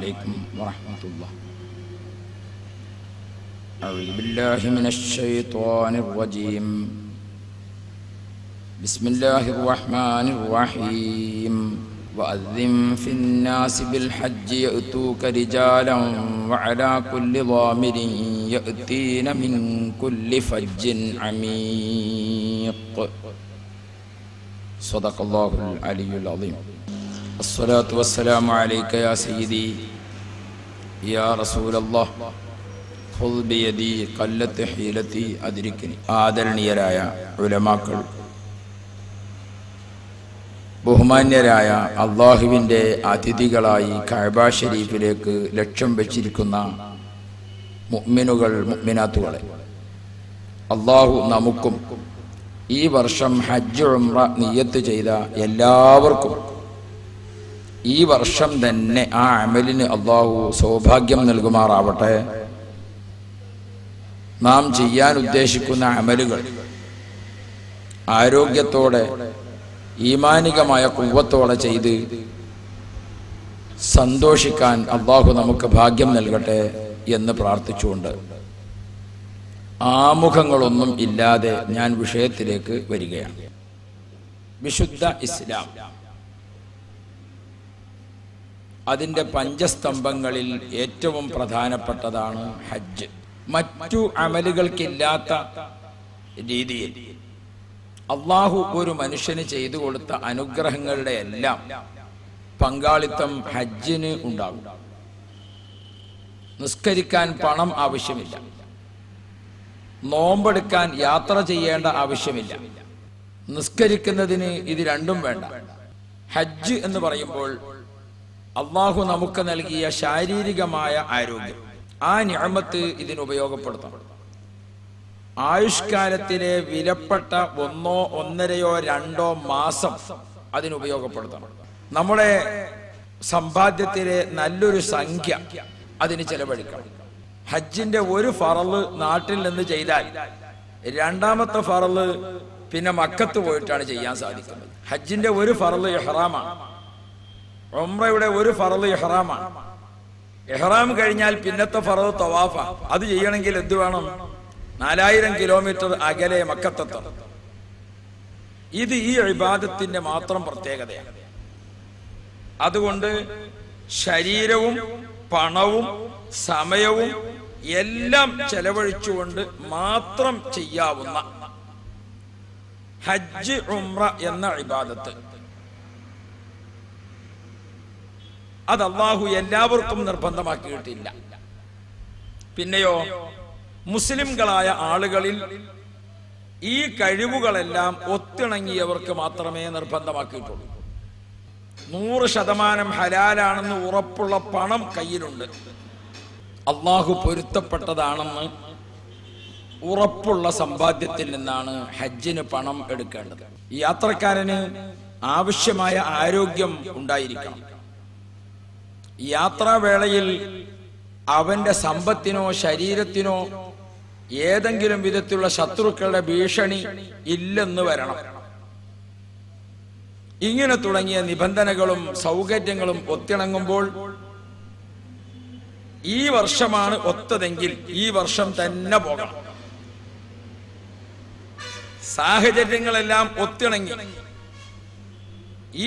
عليكم ورحمة الله. أعوذ بالله من الشيطان الرجيم. بسم الله الرحمن الرحيم. وأذن في الناس بالحج يأتوك رجالا وعلى كل ضامر يأتين من كل فج عميق. صدق الله العلي العظيم. الصلاة والسلام عليك يا سيدي يا رسول الله. خذ بيدي قلت حيلتي أدركني. ആദരണീയരായ ഉലമാക്കൾ, ബഹുമാന്യരായ അള്ളാഹുവിൻ്റെ അതിഥികളായി കഅബ ഷരീഫിലേക്ക് ലക്ഷ്യം വെച്ചിരിക്കുന്ന മുഅ്മിനുകൾ, മുഅ്മിനാത്തുകളെ, അള്ളാഹു നമുക്കും ഈ വർഷം ഹജ്ജ് ഉംറ നിയ്യത്ത് ചെയ്ത എല്ലാവർക്കും ഈ വർഷം തന്നെ ആ അമലിന് അള്ളാഹു സൗഭാഗ്യം നൽകുമാറാവട്ടെ. നാം ചെയ്യാൻ ഉദ്ദേശിക്കുന്ന അമലുകൾ ആരോഗ്യത്തോടെ ഈമാനികമായ ഖുവ്വത്തോടെ ചെയ്ത് സന്തോഷിക്കാൻ അള്ളാഹു നമുക്ക് ഭാഗ്യം നൽകട്ടെ എന്ന് പ്രാർത്ഥിച്ചുകൊണ്ട് ആമുഖങ്ങളൊന്നും ഇല്ലാതെ ഞാൻ വിഷയത്തിലേക്ക് വരികയാണ്. വിശുദ്ധ ഇസ്ലാം, അതിൻ്റെ പഞ്ചസ്തംഭങ്ങളിൽ ഏറ്റവും പ്രധാനപ്പെട്ടതാണ് ഹജ്ജ്. മറ്റു അമലുകൾക്കില്ലാത്ത രീതിയിൽ അള്ളാഹു ഒരു മനുഷ്യന് ചെയ്തു കൊടുത്ത അനുഗ്രഹങ്ങളുടെ എല്ലാം പങ്കാളിത്തം ഹജ്ജിന് ഉണ്ടാകും. നിസ്കരിക്കാൻ പണം ആവശ്യമില്ല, നോമ്പെടുക്കാൻ യാത്ര ചെയ്യേണ്ട ആവശ്യമില്ല, നിസ്കരിക്കുന്നതിന് ഇത് രണ്ടും വേണ്ട. ഹജ്ജ് എന്ന് പറയുമ്പോൾ അള്ളാഹു നമുക്ക് നൽകിയ ശാരീരികമായ ആരോഗ്യം, ആ നിഅമത്ത് ഇതിന് ഉപയോഗപ്പെടുത്തണം. ആയുഷ്കാലത്തിലെ വിലപ്പെട്ട 1, 1.5, 2 മാസം അതിന് ഉപയോഗപ്പെടുത്തണം. നമ്മുടെ സമ്പാദ്യത്തിലെ നല്ലൊരു സംഖ്യ അതിന് ചെലവഴിക്കണം. ഹജ്ജിന്റെ ഒരു ഫറള് നാട്ടിൽ നിന്ന് ചെയ്താൽ രണ്ടാമത്തെ ഫറള് പിന്നെ മക്കത്ത് പോയിട്ടാണ് ചെയ്യാൻ സാധിക്കുന്നത്. ഹജ്ജിന്റെ ഒരു ഫറള് ഇഹ്റാമാണ്, ഉംറയുടെ ഒരു ഫറള് ഇഹ്റാമാണ്. ഇഹ്റാം കഴിഞ്ഞാൽ പിന്നത്തെ ഫറള് തവാഫാ. അത് ചെയ്യണമെങ്കിൽ എന്ത് വേണം? 4000 കിലോമീറ്റർ അകലെ മക്കത്തെത്തണം. ഇത് ഈ ഇബാദത്തിന്റെ മാത്രം പ്രത്യേകതയാണ്. അതുകൊണ്ട് ശരീരവും പണവും സമയവും എല്ലാം ചെലവഴിച്ചുകൊണ്ട് മാത്രം ചെയ്യാവുന്ന ഹജ്ജ് ഉംറ എന്ന ഇബാദത്ത് അത് അല്ലാഹു എല്ലാവർക്കും നിർബന്ധമാക്കിയിട്ടില്ല. പിന്നെയോ മുസ്ലിംകളായ ആളുകളിൽ ഈ കഴിവുകളെല്ലാം ഒത്തിണങ്ങിയവർക്ക് മാത്രമേ നിർബന്ധമാക്കിയിട്ടുള്ളൂ. 100% ഹലാലാണെന്ന് ഉറപ്പുള്ള പണം കയ്യിലുണ്ട്, അള്ളാഹു പൊരുത്തപ്പെട്ടതാണെന്ന് ഉറപ്പുള്ള സമ്പാദ്യത്തിൽ നിന്നാണ് ഹജ്ജിന് പണം എടുക്കേണ്ടത്. യാത്രക്കാരന് ആവശ്യമായ ആരോഗ്യം ഉണ്ടായിരിക്കണം. യാത്രാവേളയിൽ അവന്റെ സമ്പത്തിനോ ശരീരത്തിനോ ഏതെങ്കിലും വിധത്തിലുള്ള ശത്രുക്കളുടെ ഭീഷണി ഇല്ലെന്ന് വരണം. ഇങ്ങനെ തുടങ്ങിയ നിബന്ധനകളും സൗകര്യങ്ങളും ഒത്തിണങ്ങുമ്പോൾ ഈ വർഷമാണ് ഒത്തതെങ്കിൽ ഈ വർഷം തന്നെ പോകണം. സാഹചര്യങ്ങളെല്ലാം ഒത്തിണങ്ങി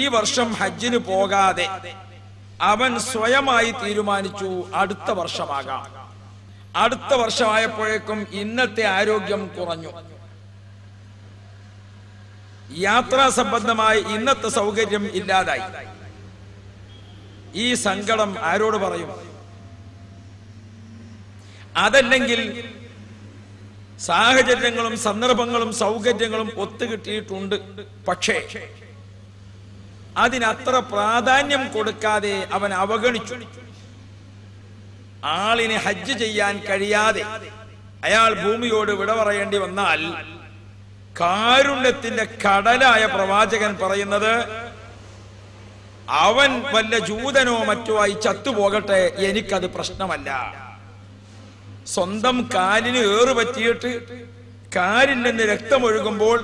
ഈ വർഷം ഹജ്ജിന് പോകാതെ അവൻ സ്വയമായി തീരുമാനിച്ചു അടുത്ത വർഷമാകാം. അടുത്ത വർഷമായപ്പോഴേക്കും ഇന്നത്തെ ആരോഗ്യം കുറഞ്ഞു, യാത്രാ സംബന്ധമായി ഇന്നത്തെ സൗകര്യം ഇല്ലാതായി. ഈ സങ്കടം ആരോട് പറയും? അതല്ലെങ്കിൽ സാഹചര്യങ്ങളും സന്ദർഭങ്ങളും സൗകര്യങ്ങളും ഒത്തുകിട്ടിയിട്ടുണ്ട്, പക്ഷേ അതിനത്ര പ്രാധാന്യം കൊടുക്കാതെ അവൻ അവഗണിച്ചു. ആളിന് ഹജ്ജ് ചെയ്യാൻ കഴിയാതെ അയാൾ ഭൂമിയോട് വിട പറയേണ്ടി വന്നാൽ കാരുണ്യത്തിന്റെ കടലായ പ്രവാചകൻ പറയുന്നത്, അവൻ വല്ല ജൂതനോ മറ്റോ ആയി ചത്തുപോകട്ടെ, എനിക്കത് പ്രശ്നമല്ല. സ്വന്തം കാലിന് ഏറുപറ്റിയിട്ട് കാലിൽ നിന്ന് രക്തമൊഴുകുമ്പോൾ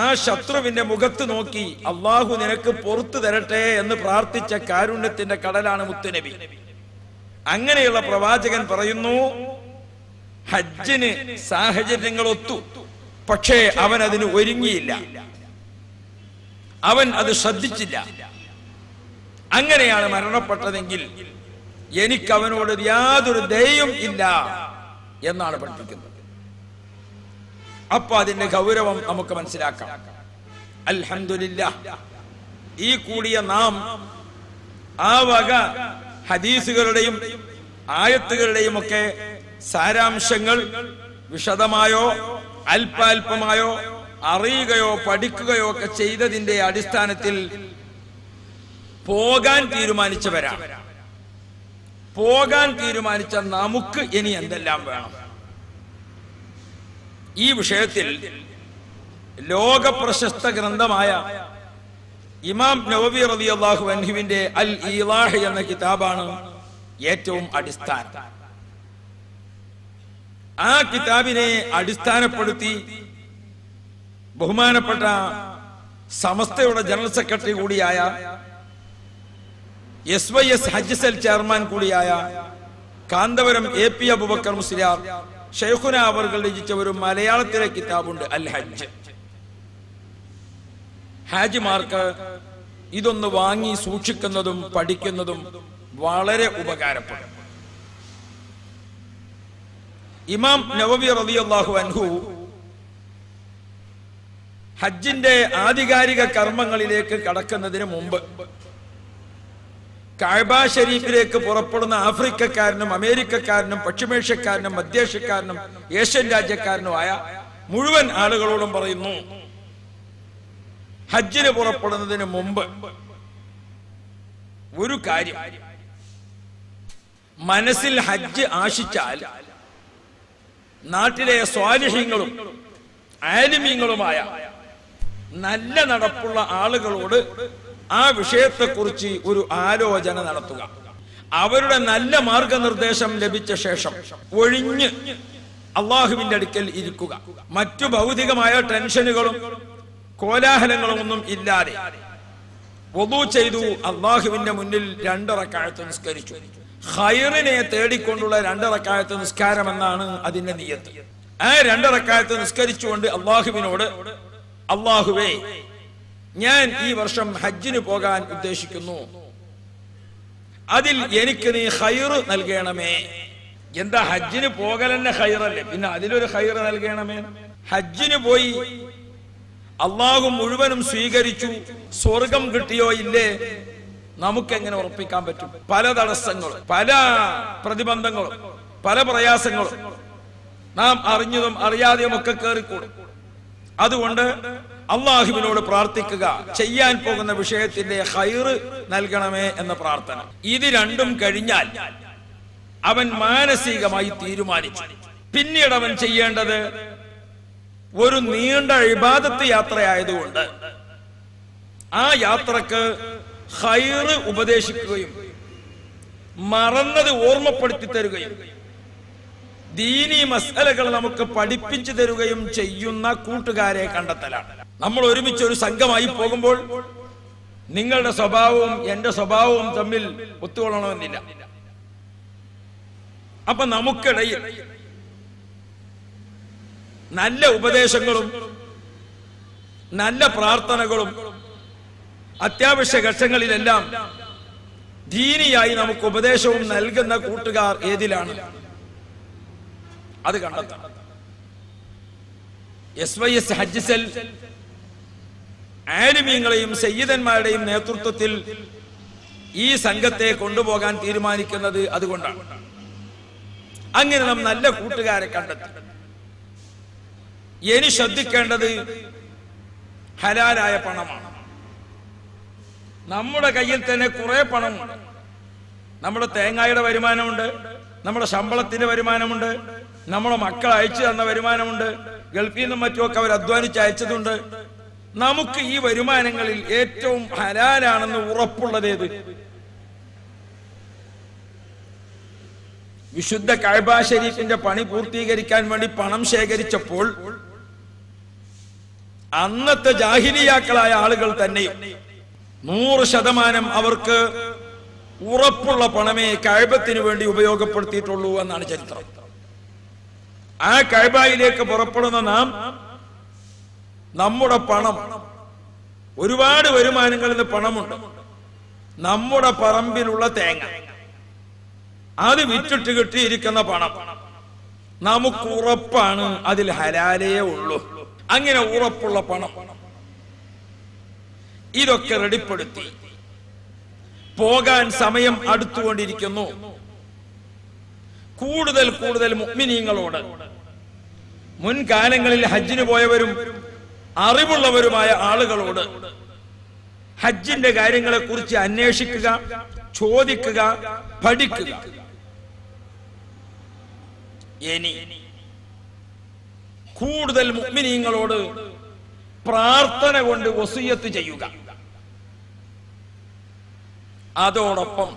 ആ ശത്രുവിന്റെ മുഖത്ത് നോക്കി അള്ളാഹു നിനക്ക് പുറത്തു തരട്ടെ എന്ന് പ്രാർത്ഥിച്ച കാരുണ്യത്തിന്റെ കടലാണ് മുത്തുനബി. അങ്ങനെയുള്ള പ്രവാചകൻ പറയുന്നു, ഹജ്ജിന് സാഹചര്യങ്ങൾ ഒത്തു, പക്ഷേ അവൻ അതിന് ഒരുങ്ങിയില്ല, അവൻ അത് ശ്രദ്ധിച്ചില്ല. അങ്ങനെയാണ് മരണപ്പെട്ടതെങ്കിൽ എനിക്ക് അവനോട് യാതൊരു ദയയും ഇല്ല എന്നാണ് പഠിപ്പിക്കുന്നത്. അപ്പൊ അതിന്റെ ഗൗരവം നമുക്ക് മനസ്സിലാക്കാം. അൽഹംദുലില്ലാഹ്, ഈ കൂടിയ നാം ആ വക ഹദീസുകളുടെയും ആയത്തുകളുടെയും ഒക്കെ സാരാംശങ്ങൾ വിശദമായോ അല്പാൽപമായോ അറിയുകയോ പഠിക്കുകയോ ഒക്കെ ചെയ്തതിന്റെ അടിസ്ഥാനത്തിൽ പോകാൻ തീരുമാനിച്ചവരാണ്. പോകാൻ തീരുമാനിച്ച നമുക്ക് ഇനി എന്തെല്ലാം വേണം? ഈ വിഷയത്തിൽ ലോക പ്രശസ്ത ഗ്രന്ഥമായ ഇമാം നവവി റളിയല്ലാഹു അൻഹുവിന്റെ അൽ ഈളാഹ് എന്ന കിതാബാണ് ഏറ്റവും അടിസ്ഥാനം. ആ കിതാബിനെ അടിസ്ഥാനപ്പെടുത്തി ബഹുമാനപ്പെട്ട സമസ്തയുടെ ജനറൽ സെക്രട്ടറി കൂടിയായ SYS ഹജ്ജ് സെൽ ചെയർമാൻ കൂടിയായ കാന്തപുരം AP അബൂബക്കർ മുസ്ലിയാർ ഷെയ്ഖുന അവർകൾ രചിച്ച ഒരു മലയാളത്തിലെ കിതാബുണ്ട്, അൽ ഹജ്ജ്. ഹാജിമാർക്ക് ഇതൊന്ന് വാങ്ങി സൂക്ഷിക്കുന്നതും പഠിക്കുന്നതും വളരെ ഉപകാരപ്പെടും. ഇമാം നവവി റളിയല്ലാഹു അൻഹു ഹജ്ജിന്റെ ആധികാരിക കർമ്മങ്ങളിലേക്ക് കടക്കുന്നതിന് മുമ്പ് കഅബ ഷരീഫിലേക്ക് പുറപ്പെടുന്ന ആഫ്രിക്കക്കാരനും അമേരിക്കക്കാരനും പശ്ചിമേഷ്യക്കാരനും മധ്യേഷ്യക്കാരനും ഏഷ്യൻ രാജ്യക്കാരനുമായ മുഴുവൻ ആളുകളോടും പറയുന്നു, ഹജ്ജിന് പുറപ്പെടുന്നതിന് മുമ്പ് ഒരു കാര്യം, മനസ്സിൽ ഹജ്ജ് ആശിച്ചാൽ നാട്ടിലെ സ്വാലിഹീങ്ങളും ആലിമീങ്ങളുമായ നല്ല നടപ്പുള്ള ആളുകളോട് ആ വിഷയത്തെക്കുറിച്ച് ഒരു ആലോചന നടത്തുക. അവരുടെ നല്ല മാർഗനിർദ്ദേശം ലഭിച്ച ശേഷം ഒഴിഞ്ഞ് അള്ളാഹുവിന്റെ അടുക്കൽ ഇരിക്കുക. മറ്റു ഭൗതികമായ ടെൻഷനുകളും കോലാഹലങ്ങളും ഒന്നും ഇല്ലാതെ വുളൂ ചെയ്തു അള്ളാഹുവിന്റെ മുന്നിൽ 2 റക്അത്ത് നിസ്കരിച്ചു. ഖൈറിനെ തേടിക്കൊണ്ടുള്ള 2 റക്അത്ത് നിസ്കാരം എന്നാണ് അതിന്റെ നിയത്ത്. ആ 2 റക്അത്ത് നിസ്കരിച്ചുകൊണ്ട് അള്ളാഹുവിനോട്, അള്ളാഹുവേ, ഞാൻ ഈ വർഷം ഹജ്ജിന് പോകാൻ ഉദ്ദേശിക്കുന്നു, അതിൽ എനിക്ക് നീ ഖൈർ നൽകണമേ. എന്താ, ഹജ്ജിന് പോകലെന്നെ ഖൈറല്ലേ, പിന്നെ അതിലൊരു ഖൈർ നൽകണമേ. ഹജ്ജിന് പോയി അള്ളാഹു മുഴുവനും സ്വീകരിച്ചു, സ്വർഗം കിട്ടിയോ ഇല്ലേ, നമുക്കെങ്ങനെ ഉറപ്പിക്കാൻ പറ്റും? പല തടസ്സങ്ങളും പല പ്രതിബന്ധങ്ങളും പല പ്രയാസങ്ങളും നാം അറിഞ്ഞതും അറിയാതെയും ഒക്കെ കയറിക്കൂടും. അതുകൊണ്ട് അള്ളാഹുവിനോട് പ്രാർത്ഥിക്കുക, ചെയ്യാൻ പോകുന്ന വിഷയത്തിന്റെ ഖൈർ നൽകണമേ എന്ന പ്രാർത്ഥന. ഇത് രണ്ടും കഴിഞ്ഞാൽ അവൻ മാനസികമായി തീരുമാനിച്ചു. പിന്നീട് അവൻ ചെയ്യേണ്ടത് ഒരു നീണ്ട ഇബാദത്ത് യാത്രയായതുകൊണ്ട് ആ യാത്രക്ക് ഖൈർ ഉപദേശിക്കുകയും മറന്നത് ഓർമ്മപ്പെടുത്തി തരുകയും ദീനി മസ്അലകൾ നമുക്ക് പഠിപ്പിച്ചു തരുകയും ചെയ്യുന്ന കൂട്ടുകാരെ കണ്ടെത്തലാണ്. നമ്മൾ ഒരുമിച്ച് ഒരു സംഘമായി പോകുമ്പോൾ നിങ്ങളുടെ സ്വഭാവവും എന്റെ സ്വഭാവവും തമ്മിൽ ഒത്തുകൊള്ളണമെന്നില്ല. അപ്പൊ നമുക്കിടയിൽ നല്ല ഉപദേശങ്ങളും നല്ല പ്രാർത്ഥനകളും അത്യാവശ്യ ഘട്ടങ്ങളിലെല്ലാം ദീനിയായി നമുക്ക് ഉപദേശവും നൽകുന്ന കൂട്ടുകാർ ഏതിലാണ്, അത് കണ്ടെത്തണം. SYS ഹജ്ജ് സെൽ ആലിമീങ്ങളെയും സയ്യിദന്മാരുടെയും നേതൃത്വത്തിൽ ഈ സംഘത്തെ കൊണ്ടുപോകാൻ തീരുമാനിക്കുന്നത് അതുകൊണ്ടാണ്. അങ്ങനെ നാം നല്ല കൂട്ടുകാരെ കണ്ടെത്തി. ഇനി ശ്രദ്ധിക്കേണ്ടത് ഹലാലായ പണമാണ്. നമ്മുടെ കയ്യിൽ തന്നെ കുറെ പണമുണ്ട്. നമ്മുടെ തേങ്ങായുടെ വരുമാനമുണ്ട്, നമ്മുടെ ശമ്പളത്തിന്റെ വരുമാനമുണ്ട്, നമ്മുടെ മക്കൾ അയച്ചു തന്ന വരുമാനമുണ്ട്, ഗൾഫിൽ നിന്നും മറ്റുമൊക്കെ അവർ അധ്വാനിച്ച് അയച്ചതുണ്ട്. നമുക്ക് ഈ വരുമാനങ്ങളിൽ ഏറ്റവും ഹലാലാണെന്ന് ഉറപ്പുള്ളതേത്? വിശുദ്ധ കഅബ ശരീഫിന്റെ പണി പൂർത്തീകരിക്കാൻ വേണ്ടി പണം ശേഖരിച്ചപ്പോൾ അന്നത്തെ ജാഹിലിയാക്കളായ ആളുകൾ തന്നെയും 100% അവർക്ക് ഉറപ്പുള്ള പണമേ കഅബത്തിന് വേണ്ടി ഉപയോഗപ്പെടുത്തിയിട്ടുള്ളൂ എന്നാണ് ചരിത്രം. ആ കഅബയിലേക്ക് പുറപ്പെടുന്ന നാം നമ്മുടെ പണം, ഒരുപാട് വരുമാനങ്ങളിൽ നിന്ന് പണമുണ്ട്, നമ്മുടെ പറമ്പിലുള്ള തേങ്ങ, അത് വിറ്റിട്ട് കിട്ടിയിരിക്കുന്ന പണം നമുക്ക് ഉറപ്പാണ്, അതിൽ ഹലാലേ ഉള്ളൂ. അങ്ങനെ ഉറപ്പുള്ള പണം ഇതൊക്കെ റെഡിപ്പെടുത്തി പോകാൻ സമയം അടുത്തുകൊണ്ടിരിക്കുന്നു. കൂടുതൽ കൂടുതൽ മുഅ്മിനീങ്ങളോട്, മുൻകാലങ്ങളിൽ ഹജ്ജിന് പോയവരും അറിവുള്ളവരുമായ ആളുകളോട് ഹജ്ജിന്റെ കാര്യങ്ങളെ കുറിച്ച് അന്വേഷിക്കുക, ചോദിക്കുക, പഠിക്കുക. ഇനി കൂടുതൽ മുഅ്മിനീങ്ങളോട് പ്രാർത്ഥന കൊണ്ട് വസിയ്യത്ത് ചെയ്യുക. അതോടൊപ്പം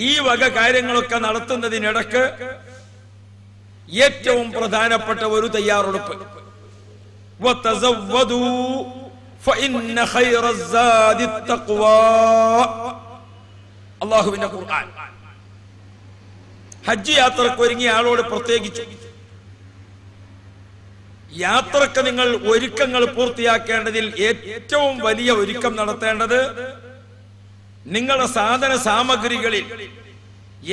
ഈ വക കാര്യങ്ങളൊക്കെ നടത്തുന്നതിനിടക്ക് ഏറ്റവും പ്രധാനപ്പെട്ട ഒരു തയ്യാറെടുപ്പ്, വതസവ്വദൂ ഫഇന്ന ഖൈറസ്സാദി തഖ്വാ. അല്ലാഹുവിന്റെ ഖുർആൻ ഹജ്ജ് യാത്രക്ക് ഒരുങ്ങിയ ആളോട് പ്രത്യേകിച്ചു, യാത്രക്ക് നിങ്ങൾ ഒരുക്കങ്ങൾ പൂർത്തിയാക്കേണ്ടതിൽ ഏറ്റവും വലിയ ഒരുക്കം നടത്തേണ്ടത് നിങ്ങളുടെ സാധന സാമഗ്രികളിൽ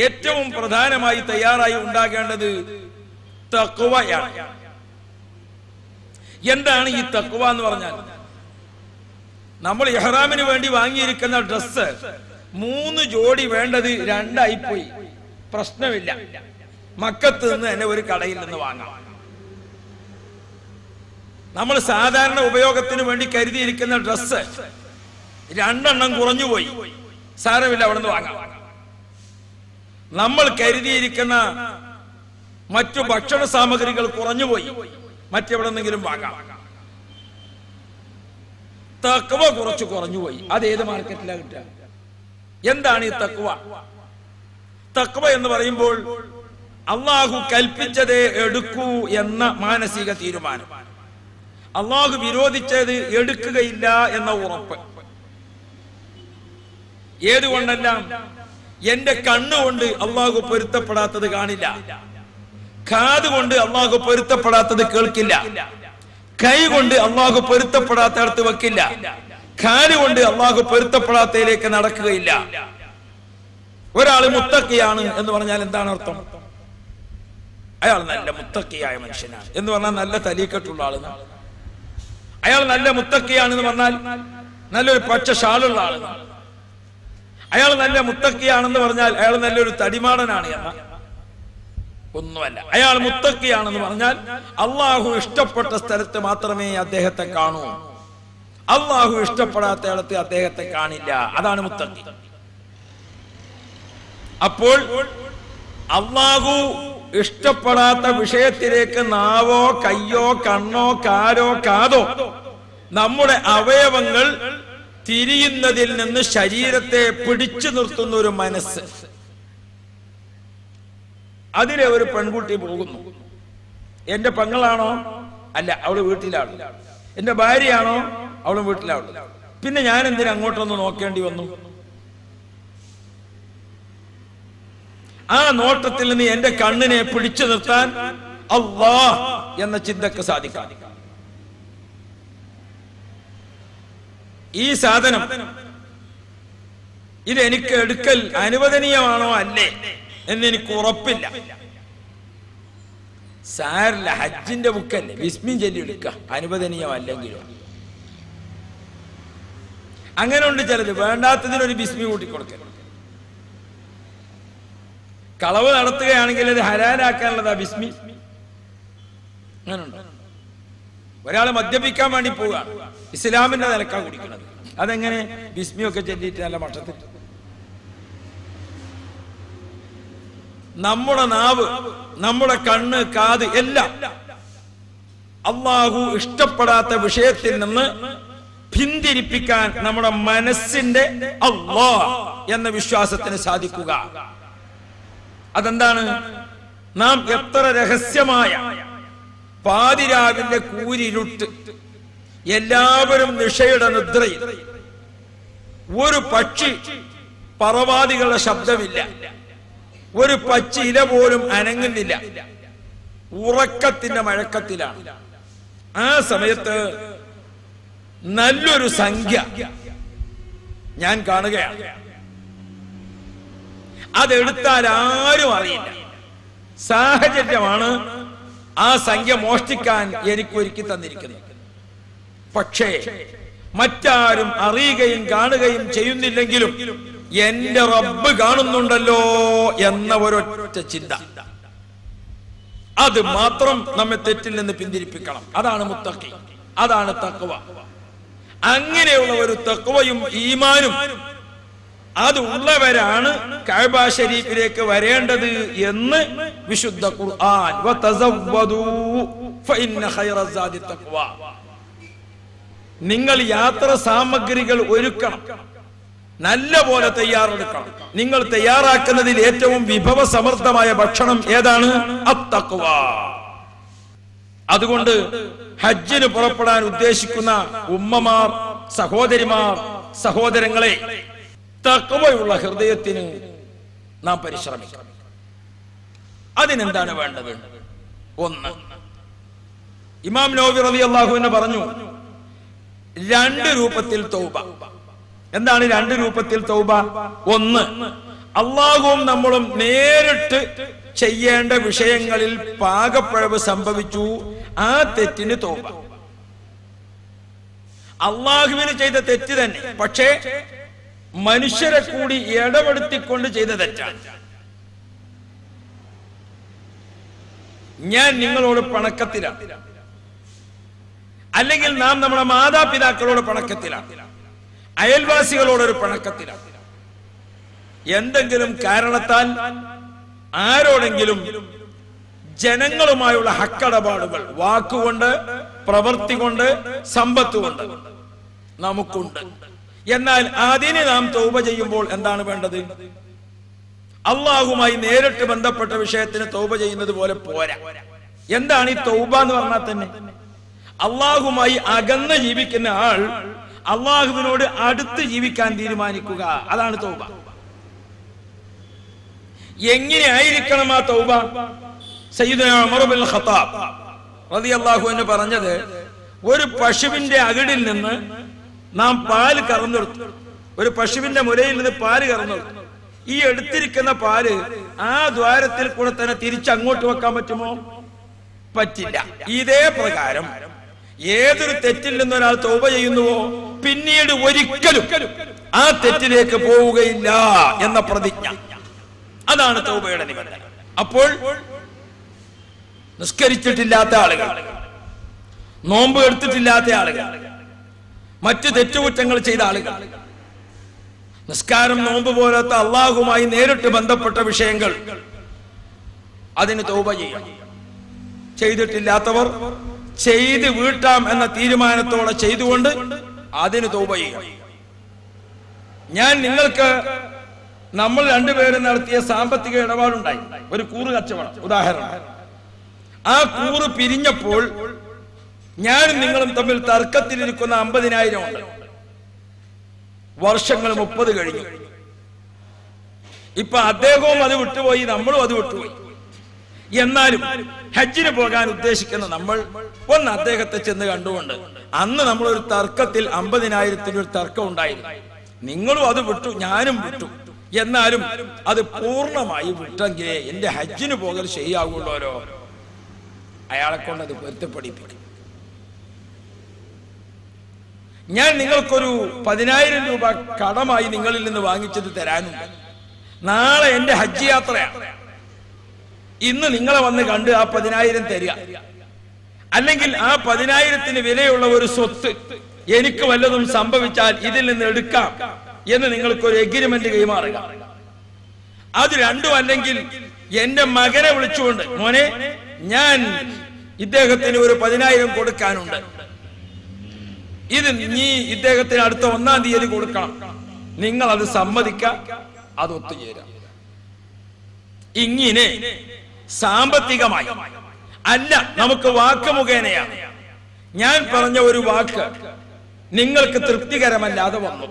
ഏറ്റവും പ്രധാനമായി തയ്യാറായി ഉണ്ടാകേണ്ടത് തഖ്വയാണ്. എന്താണ് ഈ തഖ്വ എന്ന് പറഞ്ഞാൽ? നമ്മൾ ഇഹ്റാമിന് വേണ്ടി വാങ്ങിയിരിക്കുന്ന ഡ്രസ്സ് 3 ജോഡി വേണ്ടത് 2 ആയിപ്പോയി, പ്രശ്നമില്ല, മക്കത്ത് നിന്ന് തന്നെ ഒരു കടയിൽ നിന്ന് വാങ്ങാം. നമ്മൾ സാധാരണ ഉപയോഗത്തിന് വേണ്ടി കരുതിയിരിക്കുന്ന ഡ്രസ്സ് 2 കുറഞ്ഞുപോയി, സാരമില്ല, അവിടെ നിന്ന് വാങ്ങാം. നമ്മൾ കരുതിയിരിക്കുന്ന മറ്റു ഭക്ഷണ സാമഗ്രികൾ കുറഞ്ഞുപോയി, മറ്റെവിടെന്നെങ്കിലും വാങ്ങാം. തഖ്വ കുറച്ച് കുറഞ്ഞുപോയി, അത് ഏത് മാർക്കറ്റിലാണ് കിട്ടുക? എന്താണ് ഈ തഖ്വ? തഖ്വ എന്ന് പറയുമ്പോൾ അള്ളാഹു കൽപ്പിച്ചതേ എടുക്കൂ എന്ന മാനസിക തീരുമാനം, അള്ളാഹു വിരോധിച്ചത് എടുക്കുകയില്ല എന്ന ഉറപ്പ്. ഏതുകൊണ്ടെല്ലാം? എന്റെ കണ്ണുകൊണ്ട് അള്ളാഹു പൊരുത്തപ്പെടാത്തത് കാണില്ല, കാതുകൊണ്ട് അള്ളാഹു പൊരുത്തപ്പെടാത്തത് കേൾക്കില്ല, കൈ കൊണ്ട് അള്ളാഹു പൊരുത്തപ്പെടാത്തടത്ത് വെക്കില്ല, കാലുകൊണ്ട് അള്ളാഹു പൊരുത്തപ്പെടാത്തതിലേക്ക് നടക്കുകയില്ല. ഒരാൾ മുത്തക്കിയാണ് എന്ന് പറഞ്ഞാൽ എന്താണ് അർത്ഥം? അയാൾ നല്ല മുത്തക്കിയായ മനുഷ്യനാണ് എന്ന് പറഞ്ഞാൽ നല്ല തലീക്കെട്ടുള്ള ആളെന്നാണ്. അയാൾ നല്ല മുത്തക്കിയാണെന്ന് പറഞ്ഞാൽ നല്ലൊരു പച്ച ഷാളുള്ള ആളെന്നാണ്. അയാൾ നല്ല മുത്തക്കിയാണെന്ന് പറഞ്ഞാൽ അയാൾ നല്ലൊരു തടിമാടനാണ് എന്ന ഒന്നുമല്ല. അയാൾ മുത്തക്കിയാണെന്ന് പറഞ്ഞാൽ അള്ളാഹു ഇഷ്ടപ്പെട്ട സ്ഥലത്ത് മാത്രമേ അദ്ദേഹത്തെ കാണൂ, അള്ളാഹു ഇഷ്ടപ്പെടാത്ത ഇടത്ത് അദ്ദേഹത്തെ കാണില്ല. അതാണ് മുത്തക്കി. അപ്പോൾ അള്ളാഹു ഇഷ്ടപ്പെടാത്ത വിഷയത്തിലേക്ക് നാവോ കയ്യോ കണ്ണോ കാലോ കാതോ നമ്മുടെ അവയവങ്ങൾ തിരിയുന്നതിൽ നിന്ന് ശരീരത്തെ പിടിച്ചു നിർത്തുന്ന ഒരു മനസ്സ്, അതിലെ ഒരു പെൺകുട്ടി പോകുന്നു. എന്റെ പെങ്ങളാണോ? അല്ല, അവള് വീട്ടിലാണ്. എന്റെ ഭാര്യയാണോ? അവളും വീട്ടിലാണ്. പിന്നെ ഞാൻ എന്തിനാ അങ്ങോട്ടൊന്ന് നോക്കേണ്ടി വന്നു? ആ നോട്ടത്തിൽ നിന്ന് എന്റെ കണ്ണിനെ പിടിച്ചു നിർത്താൻ അല്ലാഹ് എന്ന ചിന്തക്ക് സാധിക്കാം. ഈ സാധനം ഇതെനിക്ക് എടുക്കൽ അനുവദനീയമാണോ അല്ലേ എന്നെനിക്ക് ഉറപ്പില്ല. സാരില്ല, ഹജ്ജിന്റെ ബുക്കല്ലേ, ബിസ്മി ചൊല്ലി എടുക്കുക, അനുവദനീയമല്ലെങ്കിലോ. അങ്ങനെ ഉണ്ട് ചിലത്, വേണ്ടാത്തതിനൊരു ബിസ്മി കൂട്ടിക്കൊടുക്കുക. കളവ് നടത്തുകയാണെങ്കിൽ അത് ഹലാലാക്കാനുള്ളതാ ബിസ്മി. അങ്ങനുണ്ട്. ഒരാള് മദ്യപിക്കാൻ വേണ്ടി പോവുക, ഇസ്ലാമിന്റെ നിലക്കാ കുടിക്കുന്നത്, അതെങ്ങനെ? ബിസ്മിയൊക്കെ ചൊല്ലിയിട്ട് നല്ല മട്ടത്തിൽ. നമ്മുടെ നാവ്, നമ്മുടെ കണ്ണ്, കാത് എല്ലാം അള്ളാഹു ഇഷ്ടപ്പെടാത്ത വിഷയത്തിൽ നിന്ന് പിന്തിരിപ്പിക്കാൻ നമ്മുടെ മനസ്സിന്റെ അല്ലാഹ് എന്ന വിശ്വാസത്തിന് സാധിക്കുക. അതെന്താണ്? നാം എത്ര രഹസ്യമായ പാതിരാവിന്റെ കൂരിരുട്ട്, എല്ലാവരും നിശയുടെ നിദ്രയിൽ, ഒരു പക്ഷി പറവാദികളുടെ ശബ്ദമില്ല, ഒരു പച്ച ഇല പോലും അനങ്ങുന്നില്ല, ഉറക്കത്തിന്റെ മഴക്കത്തിലാണ്. ആ സമയത്ത് നല്ലൊരു സംഖ്യ ഞാൻ കാണുകയാണ്. അതെടുത്താൽ ആരും അറിയില്ല. സാഹചര്യമാണ് ആ സംഖ്യ മോഷ്ടിക്കാൻ എനിക്ക് ഒരുക്കി തന്നിരിക്കുന്നത്. പക്ഷേ മറ്റാരും അറിയുകയും കാണുകയും ചെയ്യുന്നില്ലെങ്കിലും എന്റെ റബ്ബ് കാണുന്നുണ്ടല്ലോ എന്ന ഒരൊറ്റ ചിന്ത, അത് മാത്രം നമ്മെ തെറ്റിൽ നിന്ന് പിന്തിരിപ്പിക്കണം. അതാണ് മുത്തഖി, അതാണ് തഖ്വ. അങ്ങനെയുള്ള ഒരു തഖ്വയും ഈമാനും അത് ഉള്ളവരാണ് കഅബ ശരീഫിലേക്ക് വരേണ്ടത് എന്ന് വിശുദ്ധ ഖുർആൻ വതസവ്വദൂ ഫഇന്ന ഖൈറസ്സാദി തഖ്വ. നിങ്ങൾ യാത്ര സാമഗ്രികൾ ഒരുക്കണം, നല്ല പോലെ തയ്യാറെടുക്കണം. നിങ്ങൾ തയ്യാറാക്കുന്നതിൽ ഏറ്റവും വിഭവസമൃദ്ധമായ ഭക്ഷണം ഏതാണ്? അത്തഖ്വ. അതുകൊണ്ട് ഹജ്ജിന് പുറപ്പെടാൻ ഉദ്ദേശിക്കുന്ന ഉമ്മമാർ, സഹോദരിമാർ, സഹോദരങ്ങളെ, തഖ്വയുള്ള ഹൃദയത്തിന് നാം പരിശ്രമിക്കണം. അതിനെന്താണ് വേണ്ടത്? ഒന്ന്, ഇമാം നവവി റളിയല്ലാഹു അൻഹു പറഞ്ഞു, 2 രൂപത്തിൽ തൗബ. എന്താണ് 2 രൂപത്തിൽ തൗബ? ഒന്ന്, അള്ളാഹുവും നമ്മളും നേരിട്ട് ചെയ്യേണ്ട വിഷയങ്ങളിൽ പാകപ്പിഴവ് സംഭവിച്ചു, ആ തെറ്റിന് തൗബ. അള്ളാഹുവിന് ചെയ്ത തെറ്റ് തന്നെ, പക്ഷേ മനുഷ്യരെ കൂടി ഇടപെടുത്തിക്കൊണ്ട് ചെയ്ത തെറ്റാണ്. ഞാൻ നിങ്ങളോട് പണക്കത്തിലാണ്, അല്ലെങ്കിൽ നാം നമ്മുടെ മാതാപിതാക്കളോട് പണക്കത്തിലാണ്, അയൽവാസികളോടൊരു പണക്കത്തിലാണ്. എന്തെങ്കിലും കാരണത്താൽ ആരോടെങ്കിലും ജനങ്ങളുമായുള്ള ഹക്കടപാടുകൾ വാക്കുകൊണ്ട്, പ്രവൃത്തി കൊണ്ട്, സമ്പത്ത് കൊണ്ട് നമുക്കുണ്ട്. എന്നാൽ അതിന് നാം തൗബ ചെയ്യുമ്പോൾ എന്താണ് വേണ്ടത്? അള്ളാഹുമായി നേരിട്ട് ബന്ധപ്പെട്ട വിഷയത്തിന് തൗബ ചെയ്യുന്നത് പോലെ പോരാ. എന്താണ് ഈ തൗബ എന്ന് പറഞ്ഞാൽ തന്നെ? അള്ളാഹുമായി അകന്ന് ജീവിക്കുന്ന ആൾ അള്ളാഹുവിനോട് അടുത്ത് ജീവിക്കാൻ തീരുമാനിക്കുക, അതാണ് തൗബ. എങ്ങനെ ആയിരിക്കണം ആ തൗബ? സയ്യിദുനാ ഉമർ ഇബ്നുൽ ഖത്താബ് റളിയല്ലാഹു അൻഹു പറഞ്ഞത്, ഒരു പശുവിന്റെ അകിടിൽ നിന്ന് നാം പാല് കറന്നെടുത്തു, ഒരു പശുവിന്റെ മുലയിൽ നിന്ന് പാല് കറന്നെടുത്തു. ഈ എടുത്തിരിക്കുന്ന പാല് ആ ദ്വാരത്തിൽ കൂടെ തന്നെ തിരിച്ചങ്ങോട്ട് വെക്കാൻ പറ്റുമോ? പറ്റില്ല. ഇതേ പ്രകാരം ഏതൊരു തെറ്റിൽ നിന്ന് ഒരാൾ തൗബ ചെയ്യുന്നുവോ പിന്നീട് ഒരിക്കലും ആ തെറ്റിലേക്ക് പോവുകയില്ല എന്ന പ്രതിജ്ഞ, അതാണ് തൗബയുടെ നിബന്ധന. അപ്പോൾ നിസ്കരിച്ചിട്ടില്ലാത്ത ആളുകൾ, നോമ്പ് എടുത്തിട്ടില്ലാത്ത ആളുകൾ, മറ്റു തെറ്റുകുറ്റങ്ങൾ ചെയ്ത ആളുകൾ, നിസ്കാരം, നോമ്പ് പോലത്തെ അള്ളാഹുമായി നേരിട്ട് ബന്ധപ്പെട്ട വിഷയങ്ങൾ, അതിന് തൗബ ചെയ്യണം. ചെയ്തിട്ടില്ലാത്തവർ ചെയ്ത് വീട്ടാം എന്ന തീരുമാനത്തോടെ ചെയ്തുകൊണ്ട് അതിന് തൗബ ചെയ്യണം. ഞാൻ നിങ്ങൾക്ക്, നമ്മൾ രണ്ടുപേരും നടത്തിയ സാമ്പത്തിക ഇടപാടുണ്ടായി, ഒരു കൂറ് കച്ചവടം ഉദാഹരണം. ആ കൂറ് പിരിഞ്ഞപ്പോൾ ഞാനും നിങ്ങളും തമ്മിൽ തർക്കത്തിലിരിക്കുന്ന 50,000 ഉണ്ട്. വർഷങ്ങൾ 30 കഴിഞ്ഞു. ഇപ്പൊ അദ്ദേഹവും അത് വിട്ടുപോയി, നമ്മളും അത് വിട്ടുപോയി. എന്നാലും ഹജ്ജിന് പോകാൻ ഉദ്ദേശിക്കുന്ന നമ്മൾ ഒന്ന് അദ്ദേഹത്തെ ചെന്ന് കണ്ടുകൊണ്ട്, അന്ന് നമ്മളൊരു തർക്കത്തിൽ 50,000 ഒരു തർക്കം ഉണ്ടായിരുന്നു, നിങ്ങളും അത് വിട്ടു, ഞാനും വിട്ടു. എന്നാലും അത് പൂർണ്ണമായി വിട്ടെങ്കിലേ എന്റെ ഹജ്ജിന് പോകൽ ശരിയാകുള്ളൂല്ലോ. അയാളെ കൊണ്ട് അത് പൊരുത്തപ്പെടിപ്പിക്കും. ഞാൻ നിങ്ങൾക്കൊരു 10,000 രൂപ കടമായി നിങ്ങളിൽ നിന്ന് വാങ്ങിച്ചത് തരാനുണ്ട്. നാളെ എന്റെ ഹജ്ജ് യാത്രയാണ്. ഇന്ന് നിങ്ങളെ വന്ന് കണ്ട് ആ 10,000 തരിക, അല്ലെങ്കിൽ ആ 10,000 വിലയുള്ള ഒരു സ്വത്ത് എനിക്ക് വല്ലതും സംഭവിച്ചാൽ ഇതിൽ നിന്ന് എടുക്കാം എന്ന് നിങ്ങൾക്കൊരു എഗ്രിമെന്റ് കൈമാറുക. അത് രണ്ടും അല്ലെങ്കിൽ എന്റെ മകനെ വിളിച്ചുകൊണ്ട്, മോനെ, ഞാൻ ഇദ്ദേഹത്തിന് ഒരു 10,000 കൊടുക്കാനുണ്ട്, ഇത് നീ ഇദ്ദേഹത്തിന് അടുത്ത 1-ാം തീയതി കൊടുക്കണം. നിങ്ങൾ അത് സമ്മതിക്ക, അത് ഒത്തുചേരാം. ഇങ്ങനെ സാമ്പത്തികമായി അല്ല, നമുക്ക് വാക്ക് മുഖേനയാണ്. ഞാൻ പറഞ്ഞ ഒരു വാക്ക് നിങ്ങൾക്ക് തൃപ്തികരമല്ലാതെ വന്നു,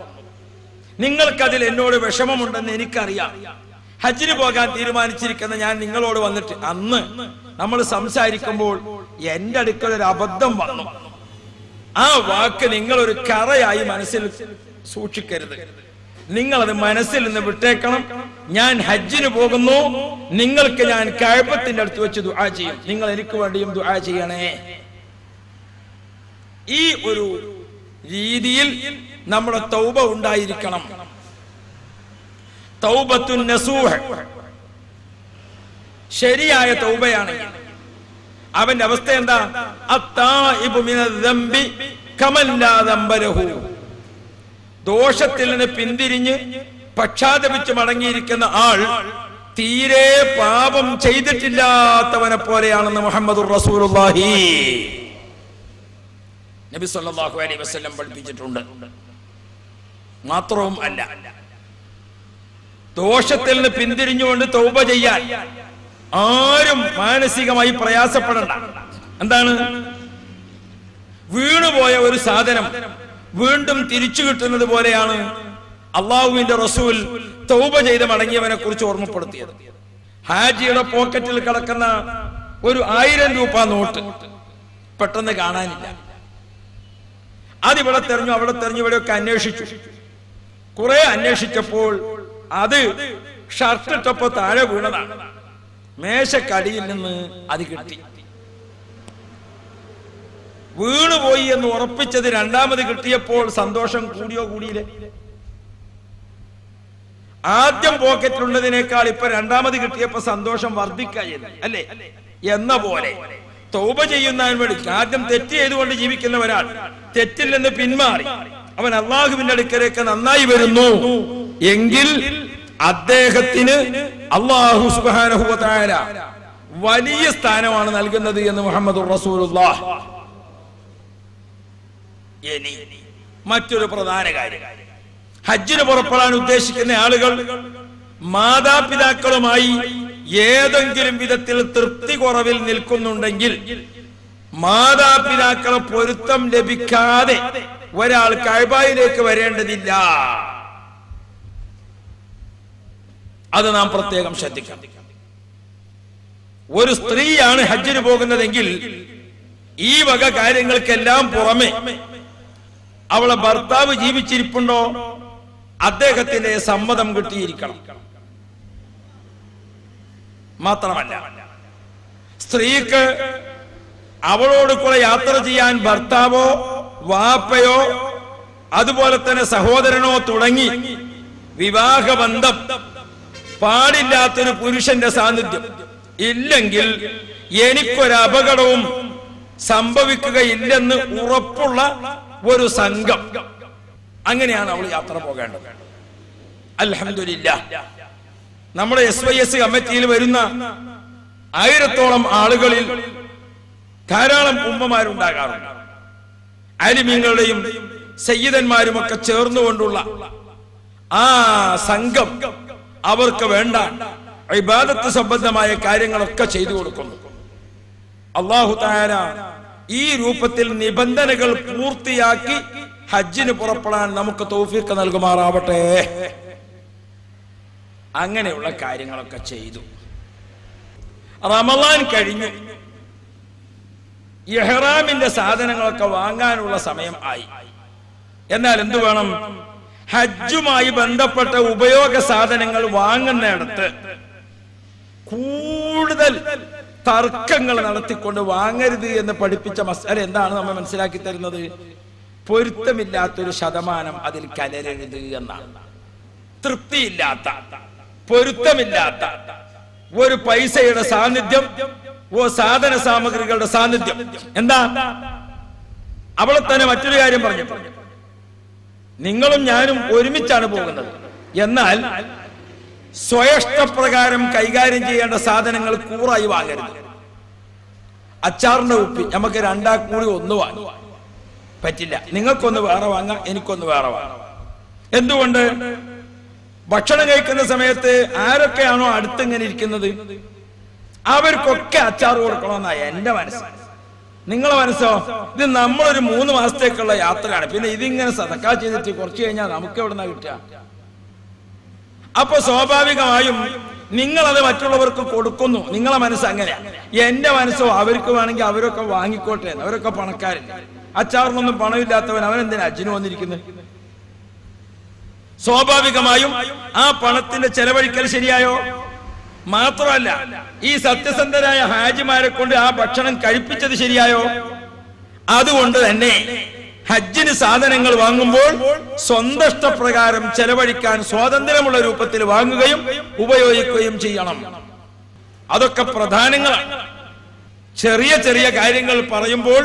നിങ്ങൾക്കതിൽ എന്നോട് വിഷമമുണ്ടെന്ന് എനിക്കറിയാം. ഹജ്ജിന് പോകാൻ തീരുമാനിച്ചിരിക്കുന്ന ഞാൻ നിങ്ങളോട് വന്നിട്ട് അന്ന് നമ്മൾ സംസാരിക്കുമ്പോൾ എന്റെ അടുക്കൽ ഒരു അബദ്ധം വന്നു. ആ വാക്ക് നിങ്ങളൊരു കറയായി മനസ്സിൽ സൂക്ഷിക്കരുത്. നിങ്ങളത് മനസ്സിൽ നിന്ന് വിട്ടേക്കണം. ഞാൻ ഹജ്ജിന് പോകുന്നു, നിങ്ങൾക്ക് ഞാൻ കഅബത്തിന്റെ അടുത്ത് വെച്ച് ദുആ ചെയ്യും, നിങ്ങൾ എനിക്ക് വേണ്ടിയും ദുആ ചെയ്യണേ. ഈ ഒരു രീതിയിൽ നമ്മുടെ തൗബ ഉണ്ടായിരിക്കണം. തൗബത്തുൻ നസൂഹ്, ശരിയായ തൗബയാണെങ്കിൽ അവന്റെ അവസ്ഥ എന്താ? അത്തായിബു മിനദ്ദംബി കമൻ ലാ ദംബ ലഹു. ദോഷത്തിൽ നിന്ന് പിന്തിരിഞ്ഞ് പക്ഷാതപിച്ച് മടങ്ങിയിരിക്കുന്ന ആൾ തീരെ പാപം ചെയ്തിട്ടില്ലാത്തവനെ പോലെയാണെന്ന് മുഹമ്മദുർ റസൂലുള്ളാഹി നബി സല്ലല്ലാഹു അലൈഹി വസല്ലം പഠിപ്പിച്ചിട്ടുണ്ട്. മാത്രവും അല്ല, ദോഷത്തിൽ നിന്ന് പിന്തിരിഞ്ഞുകൊണ്ട് തൗബ ചെയ്യാൻ ആരും മാനസികമായി പ്രയാസപ്പെടണ്ട. എന്താണ്? വീണുപോയ ഒരു സാധനം വീണ്ടും തിരിച്ചു കിട്ടുന്നത് പോലെയാണ് അള്ളാഹുവിന്റെ റസൂൽ തൗബ ചെയ്ത് മടങ്ങിയവനെ കുറിച്ച് ഓർമ്മപ്പെടുത്തിയത്. ഹാജിയുടെ പോക്കറ്റിൽ കിടക്കുന്ന ഒരു 1000 രൂപ നോട്ട് പെട്ടെന്ന് കാണാനില്ല. അതിവിടെ തെരഞ്ഞു, അവിടെ തെരഞ്ഞു, ഇവിടെയൊക്കെ അന്വേഷിച്ചു. കുറെ അന്വേഷിച്ചപ്പോൾ അത് ഷർട്ടിട്ടപ്പോ താഴെ വീണതാണ്. മേശക്കടിയിൽ നിന്ന് അത് കിട്ടി. വീണുപോയി എന്ന് ഉറപ്പിച്ചത് രണ്ടാമത് കിട്ടിയപ്പോൾ സന്തോഷം കൂടിയോ കൂടിയില്ലേ? ആദ്യം പോക്കറ്റിലുള്ളതിനേക്കാൾ ഇപ്പൊ രണ്ടാമത് കിട്ടിയപ്പോ സന്തോഷം വർദ്ധിക്കായിരുന്നു അല്ലേ? എന്ന പോലെ തൗബ ചെയ്യുന്നതിന് വേണ്ടി ആദ്യം തെറ്റ് ചെയ്തുകൊണ്ട് ജീവിക്കുന്ന ഒരാൾ തെറ്റിൽ നിന്ന് പിന്മാറി അവൻ അള്ളാഹുവിന്റെ അടുക്കലേക്ക് നന്നായി വരുന്നു എങ്കിൽ അദ്ദേഹത്തിന് അല്ലാഹു സുബ്ഹാനഹു വ തആല വലിയ സ്ഥാനമാണ് നൽകുന്നത് എന്ന് മുഹമ്മദുർ റസൂലുള്ളാഹ്. ഇനി മറ്റൊരു പ്രധാന കാര്യം, ഹജ്ജിന് പുറപ്പെടാൻ ഉദ്ദേശിക്കുന്ന ആളുകൾ മാതാപിതാക്കളുമായി ഏതെങ്കിലും വിധത്തിൽ തൃപ്തി കുറവിൽ നിൽക്കുന്നുണ്ടെങ്കിൽ മാതാപിതാക്കളെ പൊരുത്തം ലഭിക്കാതെ ഒരാൾ കഅബയിലേക്ക് വരേണ്ടതില്ല. അത് നാം പ്രത്യേകം ശ്രദ്ധിക്കണം. ഒരു സ്ത്രീയാണ് ഹജ്ജിന് പോകുന്നതെങ്കിൽ ഈ വക കാര്യങ്ങൾക്കെല്ലാം പുറമെ അവളെ ഭർത്താവ് ജീവിച്ചിരിപ്പുണ്ടോ, അദ്ദേഹത്തിന്റെ സമ്മതം കിട്ടിയിരിക്കണം. മാത്രമല്ല, സ്ത്രീക്ക് അവളോട് കൂടെ യാത്ര ചെയ്യാൻ ഭർത്താവോ വാപ്പയോ അതുപോലെ തന്നെ സഹോദരനോ തുടങ്ങി വിവാഹബന്ധം പാടില്ലാത്തൊരു പുരുഷന്റെ സാന്നിധ്യം ഇല്ലെങ്കിൽ എനിക്കൊരപകടവും സംഭവിക്കുകയില്ലെന്ന് ഉറപ്പുള്ള ഒരു സംഘം, അങ്ങനെയാണ് അവൾ യാത്ര പോകേണ്ടത്. അൽഹംദുലില്ലാഹ്, നമ്മുടെ SYS കമ്മിറ്റിയിൽ വരുന്ന 1000-ഓളം ആളുകളിൽ ധാരാളം ഉമ്മമാരുണ്ടാകാറുണ്ട്. ആലിമീങ്ങളുടെയും സയ്യിദന്മാരും ഒക്കെ ചേർന്നുകൊണ്ടുള്ള ആ സംഘം അവർക്ക് വേണ്ട ഇബാദത്ത് സംബന്ധമായ കാര്യങ്ങളൊക്കെ ചെയ്തു കൊടുക്കുന്നു. അല്ലാഹു തആല ഈ രൂപത്തിൽ നിബന്ധനകൾ പൂർത്തിയാക്കി ഹജ്ജിന് പുറപ്പെടാൻ നമുക്ക് തൗഫീഖ് നൽകുമാറാവട്ടെ. അങ്ങനെയുള്ള കാര്യങ്ങളൊക്കെ ചെയ്തു. റമളാൻ കഴിഞ്ഞു, ഇഹ്റാമിന്റെ സാധനങ്ങളൊക്കെ വാങ്ങാനുള്ള സമയം ആയി. എന്നാൽ എന്തു വേണം? ഹജ്ജുമായി ബന്ധപ്പെട്ട ഉപയോഗ സാധനങ്ങൾ വാങ്ങുന്നിടത്ത് കൂടുതൽ തർക്കങ്ങൾ നടത്തിക്കൊണ്ട് വാങ്ങരുത് എന്ന് പഠിപ്പിച്ച മസ്അല എന്താണ് നമ്മൾ മനസ്സിലാക്കി തരുന്നത്? പൊരുത്തമില്ലാത്തൊരു ശതമാനം അതിൽ കലരരുത് എന്നാണ്. തൃപ്തിയില്ലാത്ത, പൊരുത്തമില്ലാത്ത ഒരു പൈസയുടെ സാന്നിധ്യം, സാധന സാമഗ്രികളുടെ സാന്നിധ്യം എന്താ? അവളെ തന്നെ മറ്റൊരു കാര്യം പറഞ്ഞു, നിങ്ങളും ഞാനും ഒരുമിച്ചാണ് പോകുന്നത്, എന്നാൽ സ്വയഷ്ടപ്രകാരം കൈകാര്യം ചെയ്യേണ്ട സാധനങ്ങൾ കൂറായി വാങ്ങരുത്. അച്ചാറിന്റെ ഉപ്പി നമുക്ക് രണ്ടാൾക്കും കൂടി ഒന്ന് വാങ്ങാം, പറ്റില്ല. നിങ്ങൾക്കൊന്ന് വേറെ വാങ്ങാം, എനിക്കൊന്ന് വേറെ വാങ്ങാം. എന്തുകൊണ്ട്? ഭക്ഷണം കഴിക്കുന്ന സമയത്ത് ആരൊക്കെയാണോ അടുത്തിങ്ങനെ ഇരിക്കുന്നത് അവർക്കൊക്കെ അച്ചാർ കൊടുക്കണമെന്നാ എന്റെ മനസ്സ്. നിങ്ങളെ മനസ്സോ? ഇത് നമ്മളൊരു 3 മാസത്തേക്കുള്ള യാത്രയാണ്, പിന്നെ ഇതിങ്ങനെ സദക്കാ ചെയ്തിട്ട് കുറച്ച് കഴിഞ്ഞാൽ നമുക്ക് എവിടുന്നാ കിട്ടുക? അപ്പൊ സ്വാഭാവികമായും നിങ്ങളത് മറ്റുള്ളവർക്ക് കൊടുക്കുന്നു. നിങ്ങളെ മനസ്സ് അങ്ങനെയാണ്. എന്റെ മനസ്സോ അവർക്ക് വേണമെങ്കിൽ അവരൊക്കെ വാങ്ങിക്കോട്ടെ, അവരൊക്കെ പണക്കാരല്ലേ. അച്ചാറിനൊന്നും പണമില്ലാത്തവൻ അവൻ എന്തിനാ ഹജ്ജിന് വന്നിരിക്കുന്നത്? സ്വാഭാവികമായും ആ പണത്തിന്റെ ചെലവഴിക്കൽ ശരിയായോ? മാത്രമല്ല, ഈ സത്യസന്ധരായ ഹാജിമാരെ കൊണ്ട് ആ ഭക്ഷണം കഴിപ്പിച്ചത് ശരിയായോ? അതുകൊണ്ട് തന്നെ ഹജ്ജിന് സാധനങ്ങൾ വാങ്ങുമ്പോൾ സ്വന്തം ഇഷ്ടപ്രകാരം ചെലവഴിക്കാൻ സ്വാതന്ത്ര്യമുള്ള രൂപത്തിൽ വാങ്ങുകയും ഉപയോഗിക്കുകയും ചെയ്യണം. അതൊക്കെ പ്രധാനങ്ങളാണ്. ചെറിയ ചെറിയ കാര്യങ്ങൾ പറയുമ്പോൾ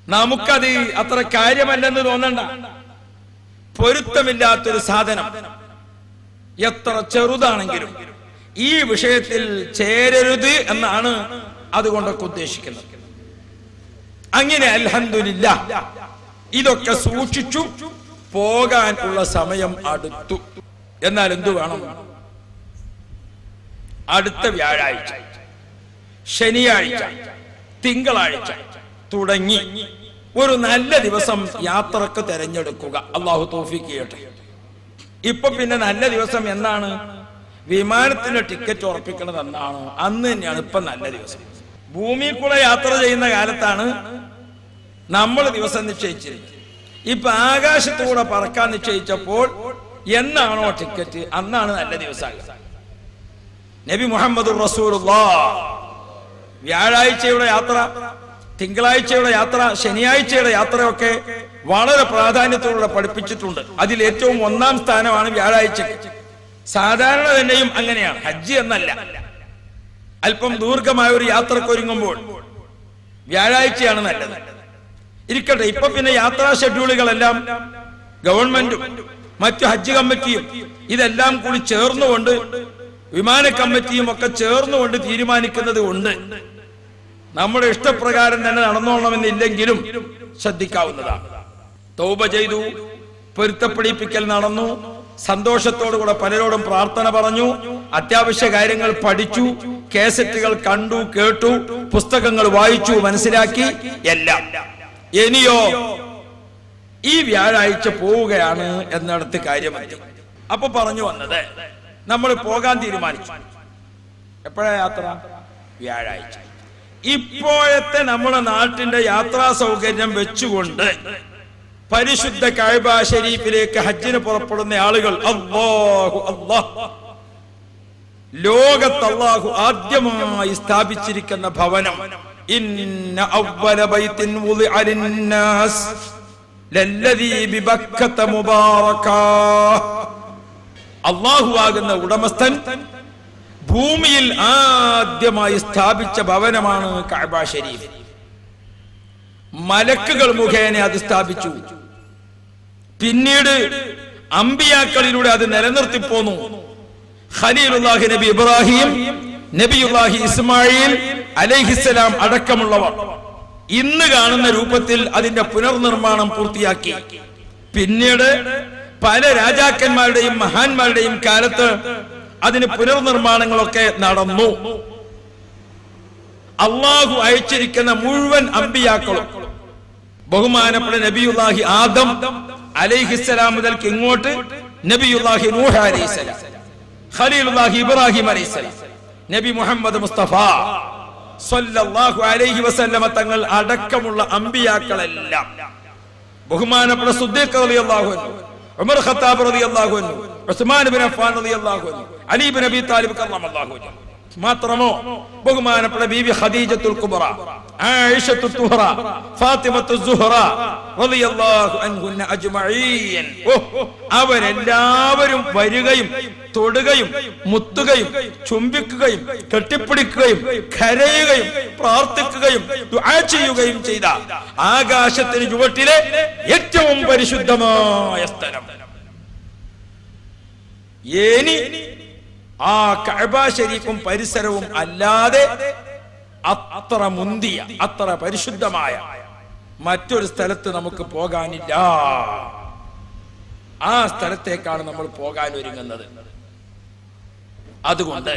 നമുക്കത് അത്ര കാര്യമല്ലെന്ന് തോന്നണ്ട. പൊരുത്തമില്ലാത്തൊരു സാധനം എത്ര ചെറുതാണെങ്കിലും ഈ വിഷയത്തിൽ ചേരരുത് എന്നാണ് അതുകൊണ്ടൊക്കെ ഉദ്ദേശിക്കുന്നത്. അങ്ങനെ അൽഹംദുലില്ലാഹ് ഇതൊക്കെ സൂക്ഷിച്ചു പോകാൻ ഉള്ള സമയം അടുത്തു. എന്നാൽ എന്തു വേണം? അടുത്ത വ്യാഴാഴ്ച, ശനിയാഴ്ച, തിങ്കളാഴ്ച തുടങ്ങി ഒരു നല്ല ദിവസം യാത്രക്ക് തെരഞ്ഞെടുക്കുക. അള്ളാഹു തൗഫീഖ് ചെയ്യട്ടെ. ഇപ്പൊ പിന്നെ നല്ല ദിവസം എന്നാണ്? വിമാനത്തിന്റെ ടിക്കറ്റ് ഉറപ്പിക്കുന്നത് എന്നാണ്, അന്ന് തന്നെയാണ് ഇപ്പൊ നല്ല ദിവസം. ഭൂമിയിൽ കൂടെ യാത്ര ചെയ്യുന്ന കാലത്താണ് നമ്മൾ ദിവസം നിശ്ചയിച്ചിരുന്നത്. ഇപ്പൊ ആകാശത്തൂടെ പറക്കാൻ നിശ്ചയിച്ചപ്പോൾ എന്നാണോ ടിക്കറ്റ് അന്നാണ് നല്ല ദിവസം. നബി മുഹമ്മദ് റസൂലുള്ളാഹ് വ്യാഴാഴ്ചയുടെ യാത്ര, തിങ്കളാഴ്ചയുടെ യാത്ര, ശനിയാഴ്ചയുടെ യാത്രയൊക്കെ വളരെ പ്രാധാന്യത്തോടെ പഠിപ്പിച്ചിട്ടുണ്ട്. അതിൽ ഏറ്റവും ഒന്നാം സ്ഥാനമാണ് വ്യാഴാഴ്ച. സാധാരണ തന്നെയും അങ്ങനെയാണ്, ഹജ്ജ് എന്നല്ല. അല്പം ദീർഘമായ ഒരു യാത്രക്കൊരുങ്ങുമ്പോൾ വ്യാഴാഴ്ചയാണ് നല്ലത്. ഇരിക്കട്ടെ, ഇപ്പൊ പിന്നെ യാത്രാ ഷെഡ്യൂളുകളെല്ലാം ഗവൺമെന്റും മറ്റു ഹജ്ജ് കമ്മിറ്റിയും ഇതെല്ലാം കൂടി ചേർന്നുകൊണ്ട്, വിമാന കമ്മിറ്റിയും ഒക്കെ ചേർന്നുകൊണ്ട് തീരുമാനിക്കുന്നത് കൊണ്ട് നമ്മുടെ ഇഷ്ടപ്രകാരം തന്നെ നടന്നോളണമെന്നില്ലെങ്കിലും ശ്രദ്ധിക്കാവുന്നതാണ്. തൗബ ചെയ്തു, പൊരുത്തപ്പെടിപ്പിക്കൽ നടന്നു, സന്തോഷത്തോടുകൂടെ പലരോടും പ്രാർത്ഥന പറഞ്ഞു, അത്യാവശ്യ കാര്യങ്ങൾ പഠിച്ചു, കേസറ്റുകൾ കണ്ടു, കേട്ടു, പുസ്തകങ്ങൾ വായിച്ചു, മനസ്സിലാക്കി, എല്ലാം. ഇനിയോ ഈ വ്യാഴാഴ്ച പോവുകയാണ് എന്നിടത്ത് കാര്യമെത്തി. അപ്പൊ പറഞ്ഞു വന്നത്, നമ്മൾ പോകാൻ തീരുമാനിച്ചു. എപ്പോഴാ യാത്ര? വ്യാഴാഴ്ച. ഇപ്പോഴത്തെ നമ്മുടെ നാട്ടിന്റെ യാത്രാ സൗകര്യം വെച്ചുകൊണ്ട് പരിശുദ്ധ കഅബ ശരീഫിലേക്ക് ഹജ്ജിന് പുറപ്പെടുന്ന ആളുകൾ, അല്ലാഹു അല്ലാഹ്, ലോകത്ത് അല്ലാഹു ആദ്യമായി സ്ഥാപിച്ചിരിക്കുന്ന ഭവനം, ഇന്ന അവ്വല ബൈത്തിൻ വുദിഅ ലിന്നാസ് ലല്ലദീ ബിബക്കത മുബാറകാ. അല്ലാഹു ആകുന്ന ഉടമസ്ഥൻ ഭൂമിയിൽ ആദ്യമായി സ്ഥാപിച്ച ഭവനമാണ് കഅബ ശരീഫ്. മലക്കുകൾ മുഖേന അത് സ്ഥാപിച്ചു. പിന്നീട് അമ്പിയാക്കളിലൂടെ അത് നിലനിർത്തിപ്പോന്നു. ഖലീലുല്ലാഹി നബി ഇബ്രാഹിം, നബിയുല്ലാഹി ഇസ്മായിൽ അലൈഹിസ്സലാം അടക്കമുള്ളവർ ഇന്ന് കാണുന്ന രൂപത്തിൽ അതിന്റെ പുനർനിർമ്മാണം പൂർത്തിയാക്കി. പിന്നീട് പല രാജാക്കന്മാരുടെയും മഹാന്മാരുടെയും കാലത്ത് അതിന് പുനർനിർമ്മാണങ്ങളൊക്കെ നടന്നു. അള്ളാഹു അയച്ചിരിക്കുന്ന മുഴുവൻ അമ്പിയാക്കളും, ബഹുമാനപ്പെട്ട നബിയുല്ലാഹി ആദം അലൈഹിസ്സലാം മുതൽക്ക് ഇങ്ങോട്ട് നബിയുല്ലാഹി നൂഹ് അലൈഹിസ്സലാം, ഖലീലുല്ലാഹി ഇബ്രാഹിം അലൈഹിസ്സലാം, നബി മുഹമ്മദ് മുസ്തഫ സ്വല്ലല്ലാഹു അലൈഹി വസല്ലമ തങ്ങൾ അടക്കമുള്ള അമ്പിയാക്കളെല്ലാം, ബഹുമാനപ്പെട്ട സിദ്ദീഖ് റളിയല്ലാഹു അൻഹു, ഉമർ ഖത്താബ് റളിയല്ലാഹു അൻഹു, ഉസ്മാൻ ഇബ്നു അഫ്ഫാൻ റളിയല്ലാഹു അൻഹു, അലി ഇബ്നു അബീ താലിബ് കറമല്ലാഹു വജ്ഹ, മാത്രമോ ബഹുമാനപ്പെട്ട ബീവി ഖദീജത്തുൽ കുബ്ര, ആയിഷത്തു തുഹ്റ, ഫാത്തിമത്തു സുഹ്റ റളിയല്ലാഹു അൻഹുന്ന അജ്മഈൻ. അവരെല്ലാവരും വരികയും തൊടുകയും മുത്തുകയും ചുംബിക്കുകയും കെട്ടിപ്പിടിക്കുകയും കരയുകയും പ്രാർത്ഥിക്കുകയും ദുആ ചെയ്യുകയും ചെയ്ത ആകാശത്തിന് ചുവട്ടിലെ ഏറ്റവും പരിശുദ്ധമായ സ്ഥലം. ഇനി ആ കഅബ ശരീഫും പരിസരവും അല്ലാതെ അത്ര മുന്തിയ, അത്ര പരിശുദ്ധമായ മറ്റൊരു സ്ഥലത്ത് നമുക്ക് പോകാനില്ല. ആ സ്ഥലത്തേക്കാണ് നമ്മൾ പോകാൻ ഒരുങ്ങുന്നത്. അതുകൊണ്ട്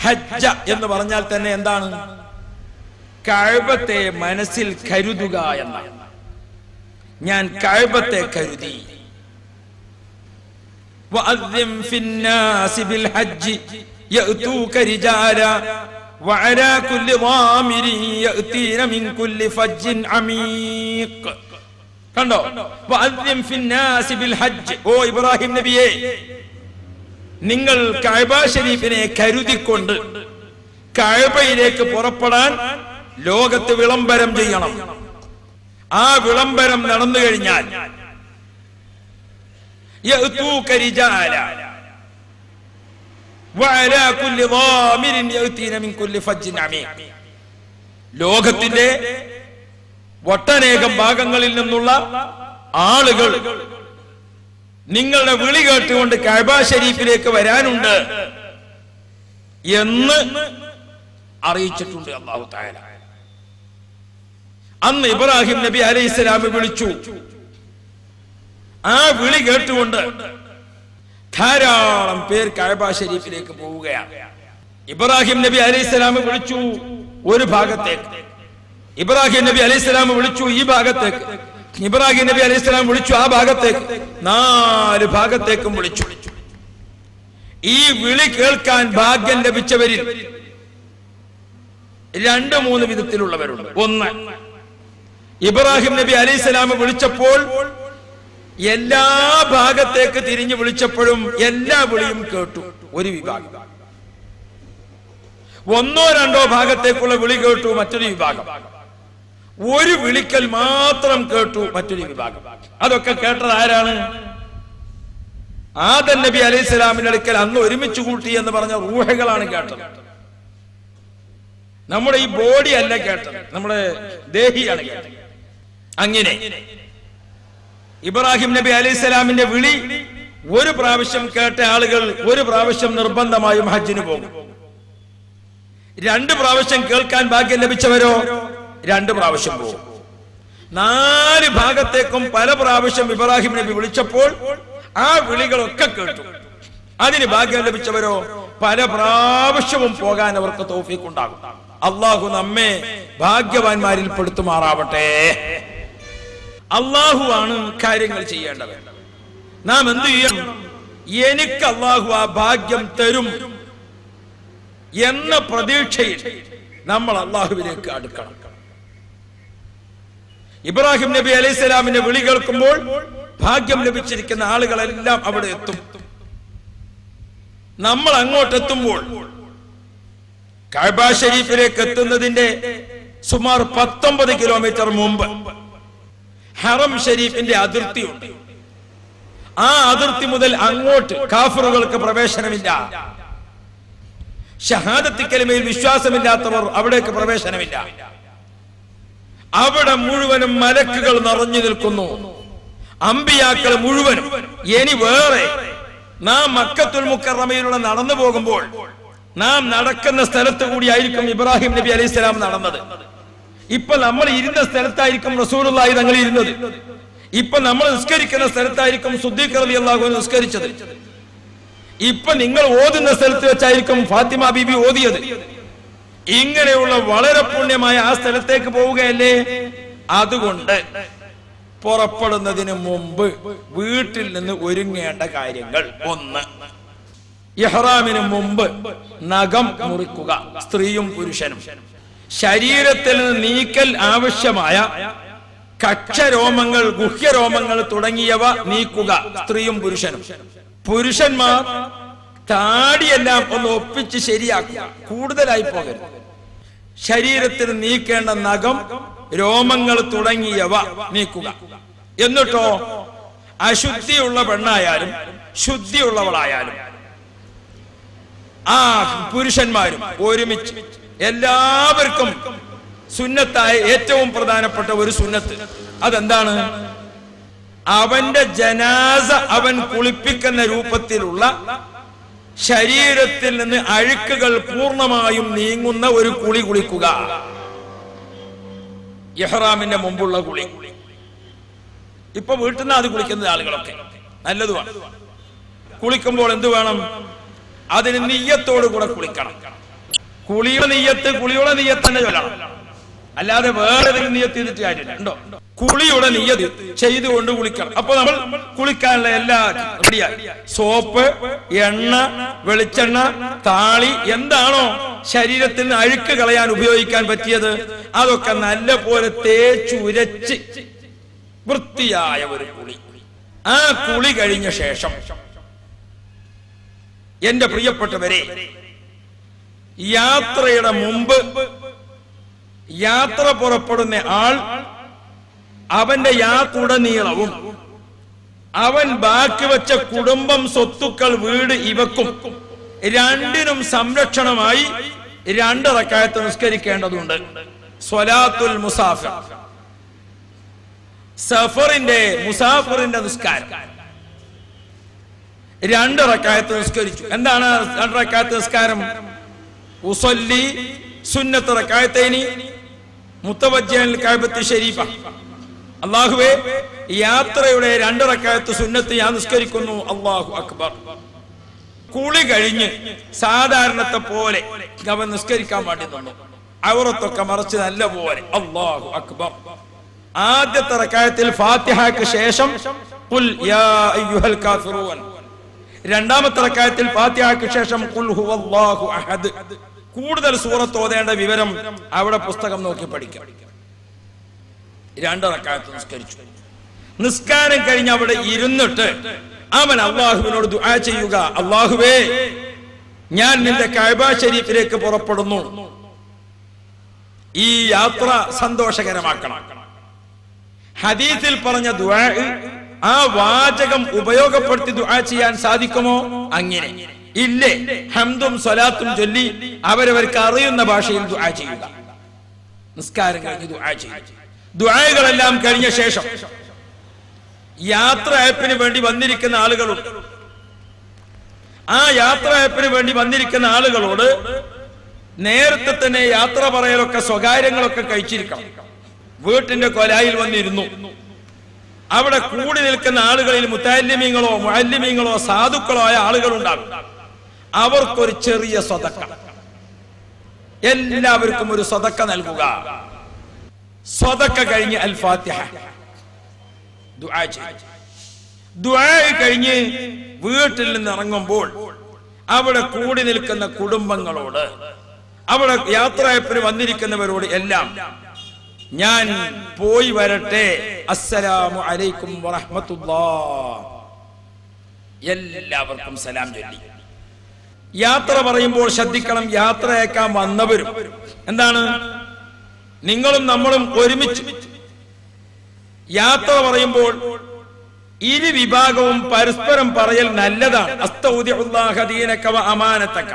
ഹജ്ജ എന്ന് പറഞ്ഞാൽ തന്നെ എന്താണ്? കഅബത്തെ മനസ്സിൽ കരുതുക എന്നാണ്. ഞാൻ കഅബത്തെ കരുതി. വഅദ്ദിം ഫിന്നാസി ബിൽ ഹജ്ജ് യഅതൂക റിജാല വഅലാ കുല്ലി ളാമിരിൻ യഅതീന മിൻ കുല്ലി ഫജ്ജിൻ അമീഖ്. കണ്ടോ? വഅദ്ദിം ഫിന്നാസി ബിൽ ഹജ്ജ്. ഓ ഇബ്രാഹിം നബിയേ, നിങ്ങൾ കഅബ ശരീഫിനെ കരുതിക്കൊണ്ട് കഅബയിലേക്ക് പുറപ്പെടാൻ ലോകത്ത് വിളംബരം ചെയ്യണം. ആ വിളംബരം നടന്നു കഴിഞ്ഞാൽ യഅതൂക റിജാല വഅലാ കുല്ലി ളാമിരിൻ യഅതീന മിൻ കുല്ലി ഫജ്ജിൻ അമീഖ്. ലോകത്തിന്റെ ഒട്ടനേകം ഭാഗങ്ങളിൽ നിന്നുള്ള ആളുകൾ നിങ്ങളുടെ വിളി കേട്ടുകൊണ്ട് കഅബ ശരീഫിലേക്ക് വരാനുണ്ട് എന്ന് അറിയിച്ചിട്ടുണ്ട് അല്ലാഹു തആല. അന്ന് ഇബ്രാഹിം നബി അലൈഹിസ്സലാം വിളിച്ചു. ആ വിളി കേട്ടുകൊണ്ട് ധാരാളം പേർ കഅബ ശരീഫിലേക്ക് പോവുകയാണ്. ഇബ്രാഹിം നബി അലൈഹിസ്സലാം വിളിച്ചു ഒരു ഭാഗത്തേക്ക്, ഇബ്രാഹിം നബി അലൈഹിസ്സലാം വിളിച്ചു ഈ ഭാഗത്തേക്ക്, ഇബ്രാഹിം നബി അലൈഹിസ്സലാം വിളിച്ചു ആ ഭാഗത്തേക്ക്, 4 ഭാഗത്തേക്കും വിളിച്ചു. ഈ വിളി കേൾക്കാൻ ഭാഗ്യം ലഭിച്ചവരിൽ 2-3 വിധത്തിലുള്ളവരുണ്ട്. ഒന്ന്, ഇബ്രാഹിം നബി അലൈഹിസ്സലാം വിളിച്ചപ്പോൾ എല്ലാ ഭാഗത്തേക്ക് തിരിഞ്ഞു വിളിച്ചപ്പോഴും എല്ലാ വിളിയും കേട്ടു ഒരു വിഭാഗം. 1-2 ഭാഗത്തേക്കുള്ള വിളി കേട്ടു മറ്റൊരു വിഭാഗം. ഒരു വിളിക്കൽ മാത്രം കേട്ടു മറ്റൊരു വിഭാഗം. അതൊക്കെ കേട്ടത് ആരാണ്? ആദം നബി അലൈഹിസ്സലാമിന്റെ അടുക്കൽ അന്ന് ഒരുമിച്ച് കൂട്ടി എന്ന് പറഞ്ഞ റൂഹുകളാണ് കേട്ടത്. നമ്മുടെ ഈ ബോഡി അല്ല കേട്ടത്, നമ്മുടെ ദേഹിയാണ് കേട്ടത്. അങ്ങനെ ഇബ്രാഹിം നബി അലൈഹിസ്സലാമിന്റെ വിളി ഒരു പ്രാവശ്യം കേട്ട ആളുകൾ ഒരു പ്രാവശ്യം നിർബന്ധമായും ഹജ്ജിന് പോകും. 2 പ്രാവശ്യം കേൾക്കാൻ ഭാഗ്യം ലഭിച്ചവരോ 2 പ്രാവശ്യം പോകും. 4 ഭാഗത്തേക്കും പല പ്രാവശ്യം ഇബ്രാഹിം നബി വിളിച്ചപ്പോൾ ആ വിളികളൊക്കെ കേട്ടു. അതിന് ഭാഗ്യം ലഭിച്ചവരോ പല പ്രാവശ്യവും പോകാൻ അവർക്ക് തൗഫീഖ് ഉണ്ടാകും. അള്ളാഹു നമ്മെ ഭാഗ്യവാന്മാരിൽ പെടുത്തുമാറാവട്ടെ. അള്ളാഹു ആണ് കാര്യങ്ങൾ ചെയ്യേണ്ടത്. നാം എന്ത് ചെയ്യണം? എനിക്ക് അള്ളാഹു ആ ഭാഗ്യം തരും എന്ന പ്രതീക്ഷയിൽ നമ്മൾ അള്ളാഹുവിലേക്ക് അടുക്കണം. ഇബ്രാഹിം നബി അലൈഹിസ്സലാമിന്റെ വിളി കേൾക്കുമ്പോൾ ഭാഗ്യം ലഭിച്ചിരിക്കുന്ന ആളുകളെല്ലാം അവിടെ എത്തും. നമ്മൾ അങ്ങോട്ടെത്തുമ്പോൾ കഅബ ശരീഫിലേക്ക് എത്തുന്നതിന്റെ സുമാർ 19 കിലോമീറ്റർ മുമ്പ് ഹറം ഷരീഫിന്റെ അതിർത്തിയുണ്ട്. ആ അതിർത്തി മുതൽ അങ്ങോട്ട് കാഫിറുകൾക്ക് പ്രവേശനമില്ല. ഷഹാദത്ത് കലിമയിൽ വിശ്വാസമില്ലാത്തവർ അവിടേക്ക് പ്രവേശനമില്ല. അവിടെ മുഴുവനും മലക്കുകൾ നിറഞ്ഞു നിൽക്കുന്നു, അമ്പിയാക്കൾ മുഴുവനും. ഇനി വേറെ നാം മക്കത്തുൽ മുക്കറമയിലൂടെ നടന്നു പോകുമ്പോൾ നാം നടക്കുന്ന സ്ഥലത്ത് കൂടിയായിരിക്കും ഇബ്രാഹിം നബി അലൈഹിസ്സലാം നടന്നത്. ഇപ്പൊ നമ്മൾ ഇരുന്ന സ്ഥലത്തായിരിക്കും റസൂലുള്ളാഹി തങ്ങൾ ഇരുന്നത്. ഇപ്പൊ നമ്മൾ നിസ്കരിക്കുന്ന സ്ഥലത്തായിരിക്കും സിദ്ദീഖ് റളിയല്ലാഹു അൻഹു നിസ്കരിച്ചത്. ഇപ്പൊ നിങ്ങൾ ഓതുന്ന സ്ഥലത്ത് വെച്ചായിരിക്കും ഫാത്തിമ ബീബി ഓതിയത്. ഇങ്ങനെയുള്ള വളരെ പുണ്യമായ ആ സ്ഥലത്തേക്ക് പോവുകയല്ലേ. അതുകൊണ്ട് പുറപ്പെടുന്നതിന് മുമ്പ് വീട്ടിൽ നിന്ന് ഒരുങ്ങേണ്ട കാര്യങ്ങൾ: 1, ഇഹ്റാമിന് മുമ്പ് നഖം മുറിക്കുക, സ്ത്രീയും പുരുഷനും. ശരീരത്തിൽ നിന്ന് നീക്കൽ ആവശ്യമായ കക്ഷരോമങ്ങൾ, ഗുഹ്യരോമങ്ങൾ തുടങ്ങിയവ നീക്കുക, സ്ത്രീയും പുരുഷനും. പുരുഷന്മാർ താടിയെല്ലാം ഒന്ന് ഒപ്പിച്ച് ശരിയാക്കുക, കൂടുതലായി പോകരുത്. ശരീരത്തിൽ നീക്കേണ്ട നഖം, രോമങ്ങൾ തുടങ്ങിയവ നീക്കുക. എന്നിട്ടോ അശുദ്ധിയുള്ള പെണ്ണായാലും ശുദ്ധിയുള്ളവളായാലും ആ പുരുഷന്മാരും ഒരുമിച്ച് എല്ലാവർക്കും സുന്നത്തായ ഏറ്റവും പ്രധാനപ്പെട്ട ഒരു സുന്നത്ത് അതെന്താണ്? അവന്റെ ജനാസ അവൻ കുളിപ്പിക്കുന്ന രൂപത്തിലുള്ള ശരീരത്തിൽ നിന്ന് അഴുക്കുകൾ പൂർണ്ണമായും നീങ്ങുന്ന ഒരു കുളി കുളിക്കുക. ഇഹ്റാമിന്റെ മുമ്പുള്ള കുളി. ഇപ്പൊ വീട്ടിൽ നിന്ന് അത് കുളിക്കുന്ന ആളുകളൊക്കെ നല്ലതുമാണ്. കുളിക്കുമ്പോൾ എന്ത് വേണം? അതിന് നിയ്യത്തോടു കൂടെ കുളിക്കണം. കുളിയുടെ നിയ്യത്ത് തന്നെ ചൊല്ലണം, അല്ലാതെ വേറെ ഏതെങ്കിലും നിയ്യത്ത് ചെയ്തിട്ട് കാര്യമില്ല. ഉണ്ടോ? കുളിയുടെ നിയ്യത്ത് ചെയ്തുകൊണ്ട് കുളിക്കണം. അപ്പൊ നമ്മൾ കുളിക്കാനുള്ള എല്ലാ റെഡിയായി. സോപ്പ്, എണ്ണ, വെളിച്ചെണ്ണ, താളി, എന്താണോ ശരീരത്തിൽ നിന്ന് അഴുക്ക് കളയാൻ ഉപയോഗിക്കാൻ പറ്റിയത് അതൊക്കെ നല്ല പോലെ തേച്ചുരച്ച് വൃത്തിയായ ഒരു കുളി. ആ കുളി കഴിഞ്ഞ ശേഷം എന്റെ പ്രിയപ്പെട്ടവരെ, യാത്രയുടെ മുമ്പ് യാത്ര പുറപ്പെടുന്ന ആൾ അവന്റെ യാത്രയുടനീളവും അവൻ ബാക്കി വെച്ച കുടുംബം, സ്വത്തുക്കൾ, വീട് ഇവക്കും രണ്ടിനും സംരക്ഷണമായി 2 റക്അത്ത് നിസ്കരിക്കേണ്ടതുണ്ട്. സ്വലാത്തുൽ മുസാഫിർ, മുസാഫിറിന്റെ നിസ്കാരം 2 റക്അത്ത് നിസ്കരിച്ചു. എന്താണ് 2 റക്അത്ത് നിസ്കാരം? ഉസല്ലി സുന്നത്ത് റക്അത്തൈനി മുതവജ്ജിഹൻ കഅബത്തി ശരീഫ. അല്ലാഹുവേ, യാത്രയുടെ 2 റക്അത്ത് സുന്നത്ത് ഞാൻ നിസ്കരിക്കുന്നു. അല്ലാഹു അക്ബർ. കുളി കഴിഞ്ഞ് സാധാരണത്തെ പോലെ അവൻ നിസ്കരിക്കാൻ വേണ്ടി നിന്നു. ഔറത്തൊക്കെ മറച്ച് നല്ല പോലെ അല്ലാഹു അക്ബർ. ആദ്യത്തെ റക്അത്തിൽ ഫാത്തിഹയ്ക്ക് ശേഷം ഖുൽ യാ അയ്യുഹൽ കാഫിറൂൻ. രണ്ടാമത്തെ റക്അത്തിൽ ഫാത്തിഹയ്ക്ക് ശേഷം ഖുൽ ഹുവല്ലാഹു അഹദ്. കൂടുതൽ സൂറത്ത് ഓതേണ്ട വിവരം അവിടെ പുസ്തകം നോക്കി പഠിക്കാം. 2 റക്അത്ത് നിസ്കരിച്ചു. നിസ്കാരം കഴിഞ്ഞ് അവിടെ ഇരുന്നിട്ട് അവൻ അല്ലാഹുവിനോട് ദുആ ചെയ്യുക. അല്ലാഹുവേ, ഞാൻ നിന്റെ കഅബ ശരീഫിലേക്ക് പുറപ്പെടുന്നു. ഈ യാത്ര സന്തോഷകരമാക്കണം. ഹദീസിൽ പറഞ്ഞ ദുആ, ആ വാചകം ഉപയോഗപ്പെടുത്തി ദുആ ചെയ്യാൻ സാധിക്കുമോ? അങ്ങനെ ഇല്ലേ? ഹംദും സ്വലാത്തും ചൊല്ലി അവരവർക്ക് അറിയുന്ന ഭാഷയിൽ ദുആ ചെയ്യുക. നിസ്കാരം കഴിഞ്ഞ് ദുആ ചെയ്യുക. ദുആകളെല്ലാം കഴിഞ്ഞ ശേഷം യാത്രയപ്പിന് വേണ്ടി വന്നിരിക്കുന്ന ആളുകളുണ്ട്. ആ യാത്രയപ്പിന് വേണ്ടി വന്നിരിക്കുന്ന ആളുകളോട് നേരത്തെ തന്നെ യാത്ര പറയലൊക്കെ സ്വകാര്യങ്ങളൊക്കെ കഴിച്ചിരിക്കണം. വീട്ടിന്റെ കൊലായിൽ വന്നിരുന്നു. അവിടെ കൂടി നിൽക്കുന്ന ആളുകളിൽ മുതഅല്ലിമീങ്ങളോ മുഅല്ലിമീങ്ങളോ സാധുക്കളോ ആയ ആളുകളുണ്ടാകും. അവർക്കൊരു ചെറിയ സദക്ക, എല്ലാവർക്കും ഒരു സദക്ക നൽകുക. സദക്ക കഴിഞ്ഞ് അൽ ഫാത്തിഹ ദുആ ചെയ്തു. ദുആ കഴിഞ്ഞ് വീട്ടിൽ നിന്ന് ഇറങ്ങുമ്പോൾ അവിടെ കൂടി നിൽക്കുന്ന കുടുംബങ്ങളോട്, അവിടെ യാത്രയപ്പിന് വന്നിരിക്കുന്നവരോട് എല്ലാം ഞാൻ പോയി വരട്ടെ, അസ്സലാമു അലൈക്കും വറഹ്മത്തുള്ളാഹ്, എല്ലാവർക്കും സലാം ചൊല്ലി. യാത്ര പറയുമ്പോൾ ശ്രദ്ധിക്കണം, യാത്രയേക്കാൻ വന്നവരും എന്താണ്, നിങ്ങളും നമ്മളും ഒരുമിച്ച് യാത്ര പറയുമ്പോൾ ഇരു വിഭാഗവും പരസ്പരം പറയൽ നല്ലതാണ്. അസ്തൗദിഉല്ലാഹ ദീനക വ അമാനതക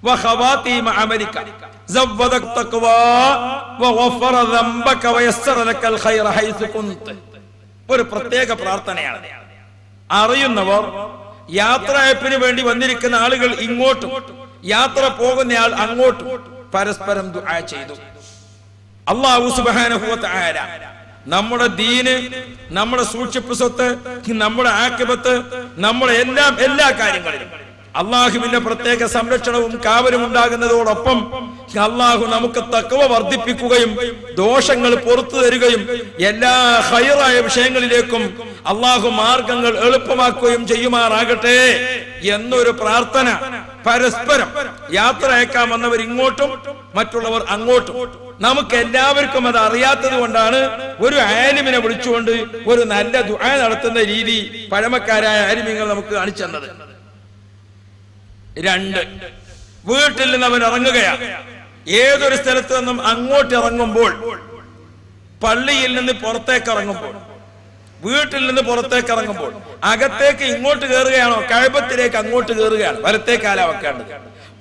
വ ഖവാതീമ അമലിക സവ്വദക തഖ്വാ വ ഗഫറ ദംബക വ യസ്സറ ലകൽ ഖൈറ ഹൈസു കുൻത. ഒരു പ്രത്യേക പ്രാർത്ഥനയാണ്. അറിയുന്നവർ യാത്രയപ്പിന് വേണ്ടി വന്നിരിക്കുന്ന ആളുകൾ ഇങ്ങോട്ടും യാത്ര പോകുന്നയാൾ അങ്ങോട്ടും പരസ്പരം ദുആ ചെയ്തു. അല്ലാഹു സുബ്ഹാനഹു വ തആല നമ്മുടെ ദീന്, നമ്മുടെ സൂക്ഷിപ്പ് സ്വത്ത്, നമ്മുടെ ആഖിബത്ത്, നമ്മുടെ എല്ലാ കാര്യങ്ങളിലും അള്ളാഹുവിന്റെ പ്രത്യേക സംരക്ഷണവും കാവലും ഉണ്ടാകുന്നതോടൊപ്പം അള്ളാഹു നമുക്ക് തഖ്വ വർദ്ധിപ്പിക്കുകയും ദോഷങ്ങൾ പുറത്തു തരികയും എല്ലാ ഖൈറായ വിഷയങ്ങളിലേക്കും അള്ളാഹു മാർഗങ്ങൾ എളുപ്പമാക്കുകയും ചെയ്യുമാറാകട്ടെ എന്നൊരു പ്രാർത്ഥന പരസ്പരം യാത്ര അയക്കാൻ വന്നവർ ഇങ്ങോട്ടും മറ്റുള്ളവർ അങ്ങോട്ടും. നമുക്ക് എല്ലാവർക്കും അത് അറിയാത്തത് കൊണ്ടാണ് ഒരു ആലിമിനെ വിളിച്ചുകൊണ്ട് ഒരു നല്ല ദുആ നടത്തുന്ന രീതി പഴമക്കാരായ ആലിമീങ്ങൾ നമുക്ക് കാണിച്ചു തന്നത്. 2, വീട്ടിൽ നിന്ന് അവൻ ഇറങ്ങുകയാണ്. ഏതൊരു സ്ഥലത്ത് നിന്നും അങ്ങോട്ട് ഇറങ്ങുമ്പോൾ, പള്ളിയിൽ നിന്ന് പുറത്തേക്ക് ഇറങ്ങുമ്പോൾ, വീട്ടിൽ നിന്ന് പുറത്തേക്ക് ഇറങ്ങുമ്പോൾ അകത്തേക്ക് ഇങ്ങോട്ട് കയറുകയാണോ, കഅബത്തിലേക്ക് അങ്ങോട്ട് കയറുകയാണ്, വലത്തേക്കാലാ വെക്കേണ്ടത്.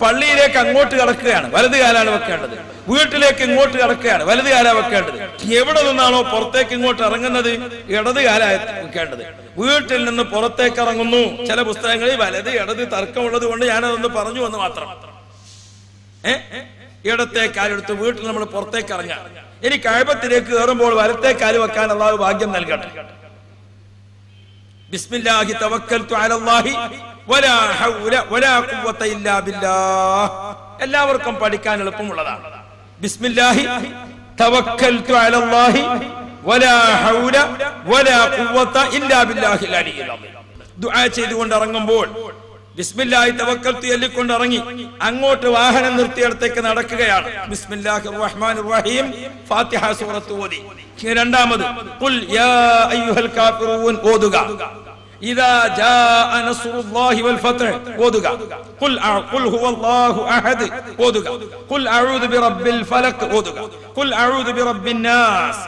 പള്ളിയിലേക്ക് അങ്ങോട്ട് കടക്കുകയാണ്, വലത് കാലാണ് വെക്കേണ്ടത്. വീട്ടിലേക്ക് ഇങ്ങോട്ട് കടക്കുകയാണ്, വലത് കാലാ വെക്കേണ്ടത്. എവിടെ നിന്നാണോ പുറത്തേക്ക് ഇങ്ങോട്ട് ഇറങ്ങുന്നത്, ഇടത് കാലാ വെക്കേണ്ടത്. വീട്ടിൽ നിന്ന് പുറത്തേക്ക് ഇറങ്ങുന്നു. ചില പുസ്തകങ്ങളിൽ വലത് ഇടത് തർക്കമുള്ളത് കൊണ്ട് ഞാനതൊന്ന് പറഞ്ഞു എന്ന് മാത്രം. ഇടത്തേക്കാലെടുത്ത് വീട്ടിൽ നമ്മൾ പുറത്തേക്ക് ഇറങ്ങാം. ഇനി കഅബത്തിലേക്ക് കയറുമ്പോൾ വലത്തേക്കാല് വെക്കാൻ അല്ലാഹു ഭാഗ്യം നൽകട്ടെ. ബിസ്മില്ലാഹി തവക്കൽതു അലല്ലാഹി വലാ ഹൗല വലാ ഖുവത ഇല്ലാ ബില്ലാഹ്. എല്ലാവർക്കും പഠിക്കാൻ എളുപ്പമുള്ളതാണ്. ബിസ്മില്ലാഹി തവക്കൽതു അലല്ലാഹി വലാ ഹൗല വലാ ഖുവത ഇല്ലാ ബില്ലാഹിൽ അലിയിൽ അദീം. ദുആ ചെയ്തുകൊണ്ട് ഇറങ്ങുമ്പോൾ ബിസ്മില്ലാഹി തവക്കൽതു ചൊല്ലിക്കൊണ്ട് ഇറങ്ങി അങ്ങോട്ട് വാഹനം നിർത്തിയിടത്തേക്ക് നടക്കുകയാണ്. ബിസ്മില്ലാഹിർ റഹ്മാനിർ റഹീം, ഫാത്തിഹ സൂറത്ത് ഓതി. രണ്ടാമത് ഖുൽ യാ അയ്യുഹൽ കാഫിറൂൻ ഓതുക. ഇദാ ജാഅ നസ്റുല്ലാഹി വൽ ഫത്ഹ് ഓതുക. ഖുൽ ഹുവല്ലാഹു അഹദ് ഓതുക. ഖുൽ അഊദു ബിറബ്ബിൽ ഫലഖ് ഓതുക. ഖുൽ അഊദു ബിറബ്ബിൻ നാസ്.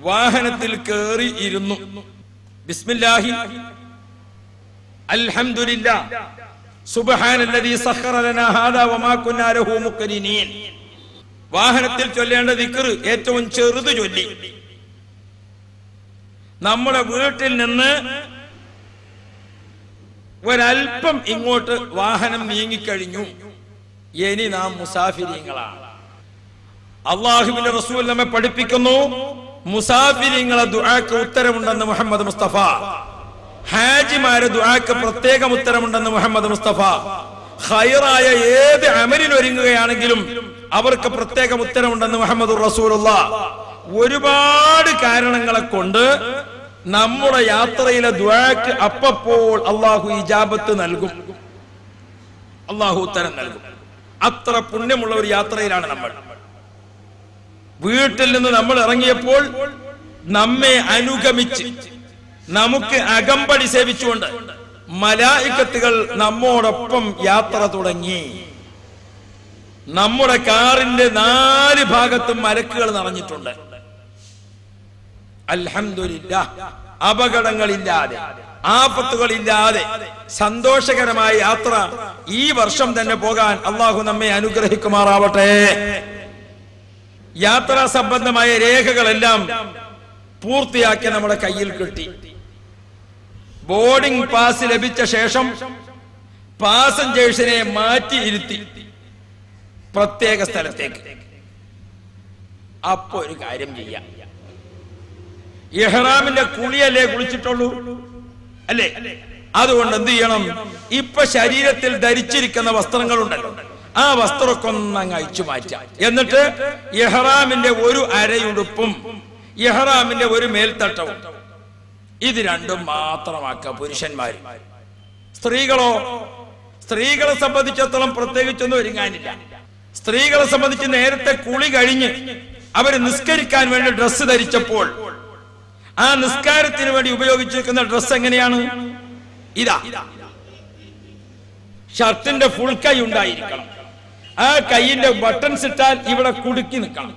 വാഹനത്തിൽ കേറി ഇരുന്നു. ബിസ്മില്ലാഹി അൽഹംദുലില്ലാഹ് സുബ്ഹാനല്ലദീ സഖറ ലനാ ഹാദാ വമാ കുന്നാ ലഹു മുഖ്രിനീൻ. വാഹനത്തിൽ ചൊല്ലേണ്ട ദിക്ർ ഏറ്റവും ചെറുത് ചൊല്ലി. നമ്മുടെ വീട്ടിൽ നിന്ന് ഒരൽപ്പം ഇങ്ങോട്ട് വാഹനം നീങ്ങിക്കഴിഞ്ഞു. ഇനി നാം മുസാഫിരീങ്ങളാണ്. അല്ലാഹുവിന്റെ റസൂൽ നമ്മെ പഠിപ്പിക്കുന്നു, മുസാഫിരീങ്ങളെ ദുആക്ക് ഉത്തരമുണ്ടെന്ന് മുഹമ്മദ് മുസ്തഫ. ഹാജിമാരെ ദുആക്ക് പ്രത്യേകം ഉത്തരമുണ്ടെന്ന് മുഹമ്മദ് മുസ്തഫ. ഖൈറായ ഏത് അമലിൽ ഒരുങ്ങുകയാണെങ്കിലും അവർക്ക് പ്രത്യേകം ഉത്തരമുണ്ടെന്ന് മുഹമ്മദ് റസൂലുള്ളാഹ്. ഒരുപാട് കാരണങ്ങളെ കൊണ്ട് നമ്മുടെ യാത്രയിലെ ദുആക്ക് അപ്പപ്പോൾ അള്ളാഹു ഇജാബത്ത് നൽകും, അള്ളാഹു ഉത്തരം നൽകും. അത്ര പുണ്യമുള്ള ഒരു യാത്രയിലാണ് നമ്മൾ. വീട്ടിൽ നിന്ന് നമ്മൾ ഇറങ്ങിയപ്പോൾ നമ്മെ അനുഗമിച്ച് നമുക്ക് അകമ്പടി സേവിച്ചുകൊണ്ട് മലായികത്തുകൾ നമ്മോടൊപ്പം യാത്ര തുടങ്ങി. നമ്മുടെ കാറിന്റെ 4 ഭാഗത്തും മലക്കുകൾ നിറഞ്ഞിട്ടുണ്ട്. അൽഹംദുലില്ലാഹ്, അപകടങ്ങളില്ലാതെ ആപത്തുകളില്ലാതെ സന്തോഷകരമായ യാത്ര ഈ വർഷം തന്നെ പോകാൻ അള്ളാഹു നമ്മെ അനുഗ്രഹിക്കുമാറാവട്ടെ. യാത്രാ സംബന്ധമായ രേഖകളെല്ലാം പൂർത്തിയാക്കി നമ്മുടെ കയ്യിൽ കിട്ടി. ബോർഡിംഗ് പാസ് ലഭിച്ച ശേഷം പാസഞ്ചേഴ്സിനെ മാറ്റി ഇരുത്തി പ്രത്യേക സ്ഥലത്തേക്ക്. അപ്പൊ ഒരു കാര്യം ചെയ്യാം, ഇഹ്റാമിന്റെ കുളിയല്ലേ കുളിച്ചിട്ടുള്ളൂ അല്ലേ? അതുകൊണ്ട് എന്ത് ചെയ്യണം? ഇപ്പൊ ശരീരത്തിൽ ധരിച്ചിരിക്കുന്ന വസ്ത്രങ്ങളുണ്ടല്ലോ, ആ വസ്ത്രമൊക്കെ ഒന്നങ്ങ് അഴിച്ചു മാറ്റാം. എന്നിട്ട് ഇഹ്റാമിന്റെ ഒരു അരയുടുപ്പും ഇഹ്റാമിന്റെ ഒരു മേൽത്തട്ടവും ഇത് രണ്ടും മാത്രമാക്കുക പുരുഷന്മാര്. സ്ത്രീകളോ? സ്ത്രീകളെ സംബന്ധിച്ചിടത്തോളം പ്രത്യേകിച്ചൊന്നും ഒരുങ്ങാനില്ല. സ്ത്രീകളെ സംബന്ധിച്ച് നേരത്തെ കുളി കഴിഞ്ഞ് അവര് നിസ്കരിക്കാൻ വേണ്ടി ഡ്രസ്സ് ധരിച്ചപ്പോൾ ആ നിസ്കാരത്തിന് വേണ്ടി ഉപയോഗിച്ചിരിക്കുന്ന ഡ്രസ്സ് എങ്ങനെയാണ്? ഇതാ, ഷർട്ടിന്റെ ഫുൾ കൈ ഉണ്ടായിരിക്കണം. ആ കൈയിന്റെ ബട്ടൺസ് ഇട്ടാൽ ഇവിടെ കുടുക്കി നിൽക്കണം.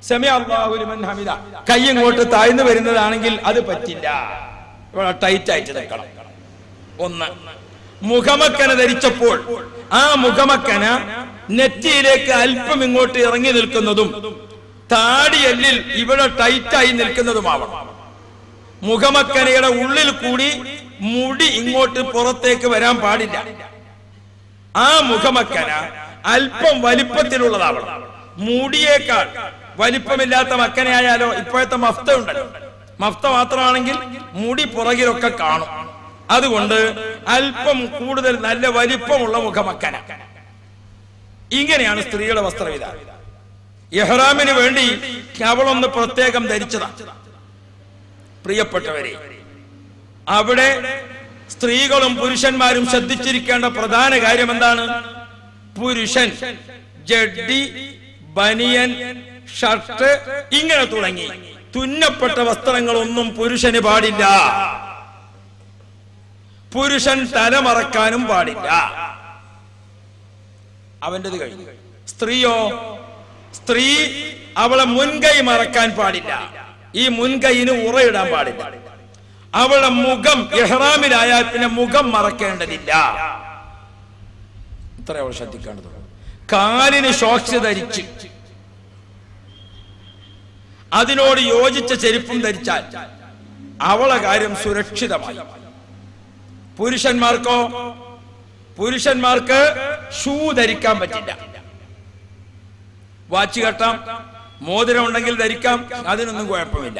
സമി അല്ലാഹു ലിമൻ ഹമിദ, കൈ ഇങ്ങോട്ട് താഴ്ന്നു വരുന്നതാണെങ്കിൽ അത് പറ്റില്ല, ഇവിടെ ടൈറ്റ് ആയിട്ട് നിൽക്കണം. ഒന്ന്, മുഖമക്കന ധരിച്ചപ്പോൾ ആ മുഖമക്കന നെറ്റിയിലേക്ക് അല്പം ഇങ്ങോട്ട് ഇറങ്ങി നിൽക്കുന്നതും താടിയെല്ലിൽ ഇവിടെ ടൈറ്റായി നിൽക്കുന്നതുമാവണം. മുഖമക്കനയുടെ ഉള്ളിൽ കൂടി മുടി ഇങ്ങോട്ട് പുറത്തേക്ക് വരാൻ പാടില്ല. ആ മുഖമക്കന അല്പം വലിപ്പത്തിലുള്ളതാവണം. മുടിയേക്കാൾ വലിപ്പമില്ലാത്ത മക്കനയായാലോ ഇപ്പോഴത്തെ മഫ്ത ഉണ്ടല്ലോ, മഫ്ത മാത്രമാണെങ്കിൽ മുടി പുറകിലൊക്കെ കാണും. അതുകൊണ്ട് അല്പം കൂടുതൽ നല്ല വലിപ്പമുള്ള മുഖമക്കന. ഇങ്ങനെയാണ് സ്ത്രീയുടെ വസ്ത്രവിധാനം. ഇഹ്റാമിന് വേണ്ടി അവളൊന്ന് പ്രത്യേകം ധരിച്ചതാണ്. പ്രിയപ്പെട്ടവരെ, അവിടെ സ്ത്രീകളും പുരുഷന്മാരും ശ്രദ്ധിച്ചിരിക്കേണ്ട പ്രധാന കാര്യം എന്താണ്? പുരുഷൻ ജഡ്ഡി, ബനിയൻ, ഷർട്ട് ഇങ്ങനെ തുടങ്ങി തുന്നപ്പെട്ട വസ്ത്രങ്ങളൊന്നും പുരുഷന് പാടില്ല. പുരുഷൻ തലമറക്കാനും പാടില്ല, അവൻ്റെത് കഴിഞ്ഞു. സ്ത്രീയോ? സ്ത്രീ അവളെ മുൻകൈ മറക്കാൻ പാടില്ല, ഈ മുൻകൈന് ഉറയിടാൻ പാടില്ല. അവളുടെ മുഖം ഇഹ്റാമിലായാൽ പിന്നെ മുഖം മറക്കേണ്ടതില്ല. ഇത്ര അവൾ ശ്രദ്ധിക്കേണ്ടത്. കാലിന് ഷോക്സ് ധരിച്ച് അതിനോട് യോജിച്ച ചെരുപ്പും ധരിച്ചാൽ അവളെ കാര്യം സുരക്ഷിതമായി. പുരുഷന്മാർക്കോ? പുരുഷന്മാർക്ക് ഷൂ ധരിക്കാൻ പറ്റില്ല. വാച്ച് കെട്ടാം, മോതിരം ഉണ്ടെങ്കിൽ ധരിക്കാം, അതിനൊന്നും കുഴപ്പമില്ല.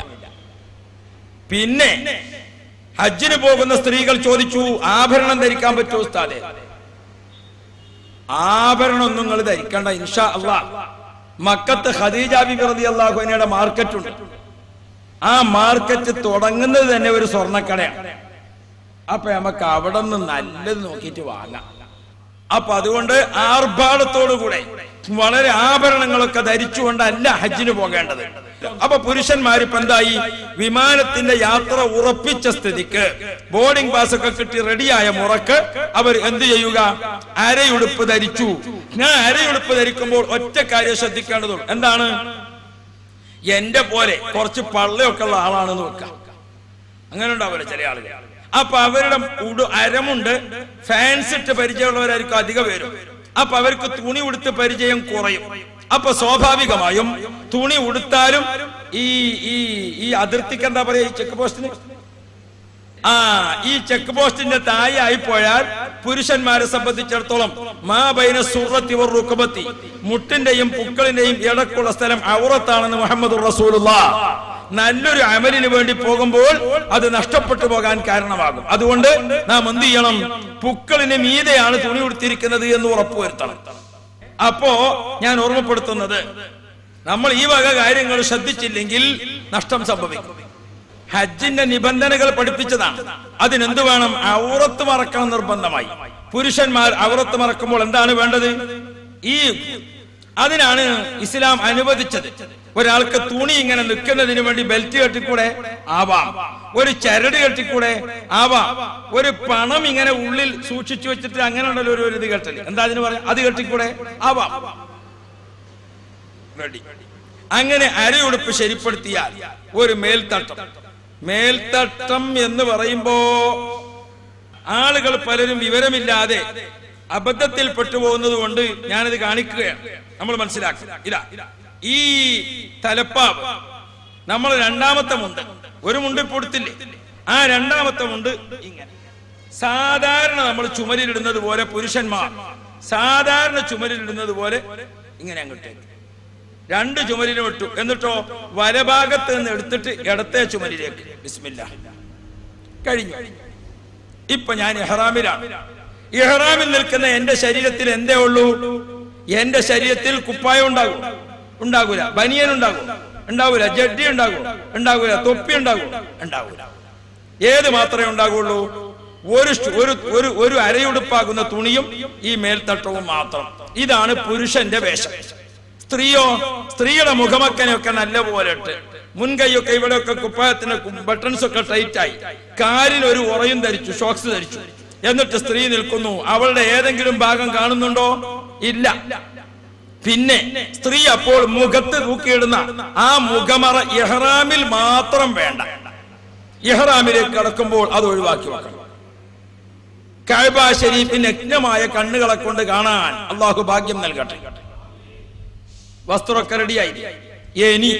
പിന്നെ ഹജ്ജിന് പോകുന്ന സ്ത്രീകൾ ചോദിച്ചു, ആഭരണം ധരിക്കാൻ പറ്റുമോ ഉസ്താദേ? ആഭരണം ഒന്നും നിങ്ങൾ ധരിക്കണ്ട, ഇൻഷാ അല്ലാഹ് മക്കത്ത് ഖദീജ ബിബി റളിയല്ലാഹു അൻഹയുടെ മാർക്കറ്റ് ഉണ്ട്. ആ മാർക്കറ്റ് തുടങ്ങുന്നത് തന്നെ ഒരു സ്വർണ്ണക്കടയാണ്. അപ്പൊ നമുക്ക് അവിടെ നിന്ന് നല്ലത് നോക്കിയിട്ട് വാങ്ങാം. അപ്പൊ അതുകൊണ്ട് ആർഭാടത്തോടുകൂടെ വളരെ ആഭരണങ്ങളൊക്കെ ധരിച്ചുകൊണ്ടല്ല ഹജ്ജിന് പോകേണ്ടത്. അപ്പൊ പുരുഷന്മാരിപ്പോ എന്തായി, വിമാനത്തിന്റെ യാത്ര ഉറപ്പിച്ച സ്ഥിതിക്ക് ബോർഡിംഗ് പാസ് ഒക്കെ കിട്ടി റെഡിയായ മുറക്ക് അവർ എന്ത് ചെയ്യുക, അരയുടുപ്പ് ധരിച്ചു. ഞാൻ അരയുടുപ്പ് ധരിക്കുമ്പോൾ ഒറ്റ കാര്യം ശ്രദ്ധിക്കേണ്ടതുള്ളൂ. എന്താണ്? എന്റെ പോലെ കുറച്ച് പള്ളയൊക്കെ ഉള്ള ആളാണെന്ന് വെക്കാം. അങ്ങനെ ഉണ്ടാവില്ല ചില ആളുകൾ. അപ്പൊ അവരുടെ അരമുണ്ട് ഫാൻസ് ഇട്ട് പരിചയമുള്ളവരായിരിക്കും അധിക പേരും. അപ്പൊ അവർക്ക് തുണി ഉടുത്ത് പരിചയം കുറയും. അപ്പൊ സ്വാഭാവികമായും തുണി ഉടുത്താലും ഈ അതിർത്തിക്ക് എന്താ പറയാ, ഈ ചെക്ക് പോസ്റ്റിന്, ഈ ചെക്ക് പോസ്റ്റിന്റെ താഴെ ആയിപ്പോയാൽ പുരുഷന്മാരെ സംബന്ധിച്ചിടത്തോളം മാ ബൈന സുറത്തി വർ റുക്ബത്തി, മുട്ടിന്റെയും പുക്കളിന്റെയും ഇടക്കുള്ള സ്ഥലം ഔറത്താണെന്ന് മുഹമ്മദുർ റസൂലുള്ളാഹ്. നല്ലൊരു അമലിന് വേണ്ടി പോകുമ്പോൾ അത് നഷ്ടപ്പെട്ടു പോകാൻ കാരണമാകും. അതുകൊണ്ട് നാം എന്ത് ചെയ്യണം, പുക്കളിന് മീതെയാണ് തുണി ഉടുത്തിരിക്കുന്നത് എന്ന് ഉറപ്പുവരുത്തണം. അപ്പോ ഞാൻ ഓർമ്മപ്പെടുത്തുന്നത്, നമ്മൾ ഈ വക കാര്യങ്ങൾ ശ്രദ്ധിച്ചില്ലെങ്കിൽ നഷ്ടം സംഭവിക്കും. ഹജ്ജിന്റെ നിബന്ധനകൾ പഠിപ്പിച്ചതാണ്. അതിനെന്ത് വേണം? ഔറത്ത് മറക്കണം നിർബന്ധമായി. പുരുഷന്മാർ ഔറത്ത് മറക്കുമ്പോൾ എന്താണ് വേണ്ടത്? അതിനാണ് ഇസ്ലാം അനുവദിച്ചത്. ഒരാൾക്ക് തുണി ഇങ്ങനെ നിൽക്കുന്നതിന് വേണ്ടി ബെൽറ്റ് കെട്ടിക്കൂടെ? ആവാം. ഒരു ചരട് കെട്ടിക്കൂടെ? ആവാം. ഒരു പണം ഇങ്ങനെ ഉള്ളിൽ സൂക്ഷിച്ചു വെച്ചിട്ട് അങ്ങനെ ഉണ്ടല്ലോ ഒരു ഇത് കെട്ടല്, എന്താ അതിന് പറയാ, അത് കെട്ടിക്കൂടെ? ആവാം. അങ്ങനെ അരയുടുപ്പ് ശരിപ്പെടുത്തിയാൽ ഒരു മേൽത്തട്ടം എന്ന് പറയുമ്പോ ആളുകൾ പലരും വിവരമില്ലാതെ അബദ്ധത്തിൽ പെട്ടുപോകുന്നത് കൊണ്ട് ഞാനത് കാണിക്കുകയാണ്. നമ്മൾ മനസ്സിലാക്കുക. ഇല്ല, ഈ തലപ്പാവ് നമ്മൾ രണ്ടാമത്തെ മുണ്ട്, ഒരു മുണ്ട് കൊടുത്തില്ലേ, ആ രണ്ടാമത്തെ മുണ്ട് ഇങ്ങനെ സാധാരണ നമ്മൾ ചുമലിലിടുന്നത് പോലെ, പുരുഷന്മാർ സാധാരണ ചുമലിലിടുന്നത് പോലെ ഇങ്ങനെ അങ്ങോട്ടേക്ക് രണ്ട് ചുമലിലും ഇട്ടു. എന്നിട്ടോ വലഭാഗത്ത് നിന്ന് എടുത്തിട്ട് ഇടത്തെ ചുമലിലേക്ക് ബിസ്മില്ലാഹ്. കഴിഞ്ഞു. ഇപ്പൊ ഞാൻ ഇഹ്റാമിലാണ്. ഇഹ്റാമിൽ നിൽക്കുന്ന എന്റെ ശരീരത്തിൽ എന്തേ ഉള്ളൂ? എന്റെ ശരീരത്തിൽ കുപ്പായം ഉണ്ടാകൂല, ബനിയൻ ഉണ്ടാകൂല, ജഡ്ഡി ഉണ്ടാകൂല, തൊപ്പി ഉണ്ടാകൂല. ഏത് മാത്രമേ ഉണ്ടാകുള്ളൂ? ഒരു അരയുടുപ്പാകുന്ന തുണിയും ഈ മേൽത്തട്ടവും മാത്രം. ഇതാണ് പുരുഷന്റെ വേഷം. സ്ത്രീയുടെ മുഖമക്കനെയൊക്കെ നല്ല പോലെ ഇട്ട്, മുൻകൈയൊക്കെ ഇവിടെയൊക്കെ കുപ്പായത്തിന്റെ ബട്ടൺസ് ഒക്കെ ടൈറ്റായി, കാലിൽ ഒരു ഉറയും ധരിച്ചു, ഷോക്സ് ധരിച്ചു. എന്നിട്ട് സ്ത്രീ നിൽക്കുന്നു. അവളുടെ ഏതെങ്കിലും ഭാഗം കാണുന്നുണ്ടോ? ഇല്ല. പിന്നെ സ്ത്രീ അപ്പോൾ മുഖത്ത് തൂക്കിയിടുന്ന ആ മുഖമറ ഇഹ്റാമിൽ മാത്രം വേണ്ട. ഇഹ്റാമിലേക്ക് കടക്കുമ്പോൾ അത് ഒഴിവാക്കി വെക്കണം. കഅബ ശരീഫിന്റെ നഗ്നമായ കണ്ണുകളെ കൊണ്ട് കാണാൻ അള്ളാഹു ഭാഗ്യം നൽകട്ടെ. വസ്ത്രമൊക്കെ റെഡിയായി. ഇനി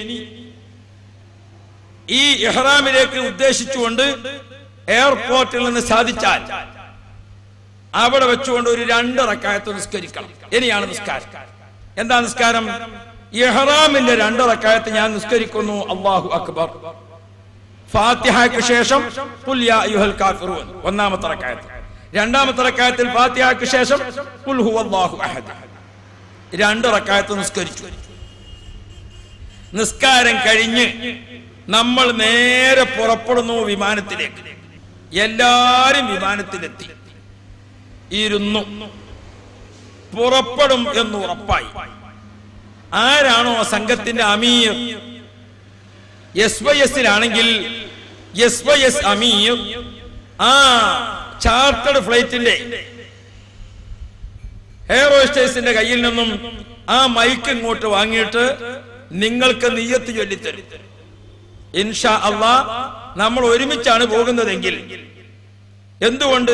ഈ ഇഹ്റാമിലേക്ക് ഉദ്ദേശിച്ചുകൊണ്ട് എയർപോർട്ടിൽ നിന്ന് സാധിച്ചാൽ അവിടെ വെച്ചുകൊണ്ട് ഒരു 2 റക്അത്ത് നിസ്കരിക്കണം. ഇനിയാണ് നിസ്കാരം. എന്താ നിസ്കാരം? ഇഹ്റാമിന്റെ 2 റക്അത്ത് ഞാൻ നിസ്കരിക്കുന്നു. അല്ലാഹു അക്ബർ. ഫാത്തിഹയ്ക്ക് ശേഷം ഖുൽ യാ അയ്യുഹൽ കാഫിറൂൻ ഒന്നാമത്തെ റക്അത്ത്. രണ്ടാമത്തെ റക്അത്തിൽ ഫാത്തിഹയ്ക്ക് ശേഷം ഖുൽ ഹുവല്ലാഹു അഹദ്. 2 റക്അത്ത് നിസ്കരിച്ചു. നിസ്കാരം കഴിഞ്ഞ് നമ്മൾ നേരെ പുറപ്പെടുന്നു വിമാനത്തിലേക്ക്. എല്ലാരും വിമാനത്തിലെത്തി, ഇരുന്നു, പുറപ്പെടും എന്ന് ഉറപ്പായി. ആരാണോ സംഘത്തിന്റെ അമീർ, SYSലാണെങ്കിൽ SYS അമീർ ആ ചാർട്ടേഡ് ഫ്ലൈറ്റിന്റെ എയർ ഹോസ്റ്റേഴ്സിന്റെ കയ്യിൽ നിന്നും ആ മൈക്ക് ഇങ്ങോട്ട് വാങ്ങിയിട്ട് നിങ്ങൾക്ക് നിയ്യത്ത് ചൊല്ലിത്തരും. ഇൻഷാ അല്ലാഹ് നമ്മൾ ഒരുമിച്ചാണ് പോകുന്നതെങ്കിൽ. എന്തുകൊണ്ട്?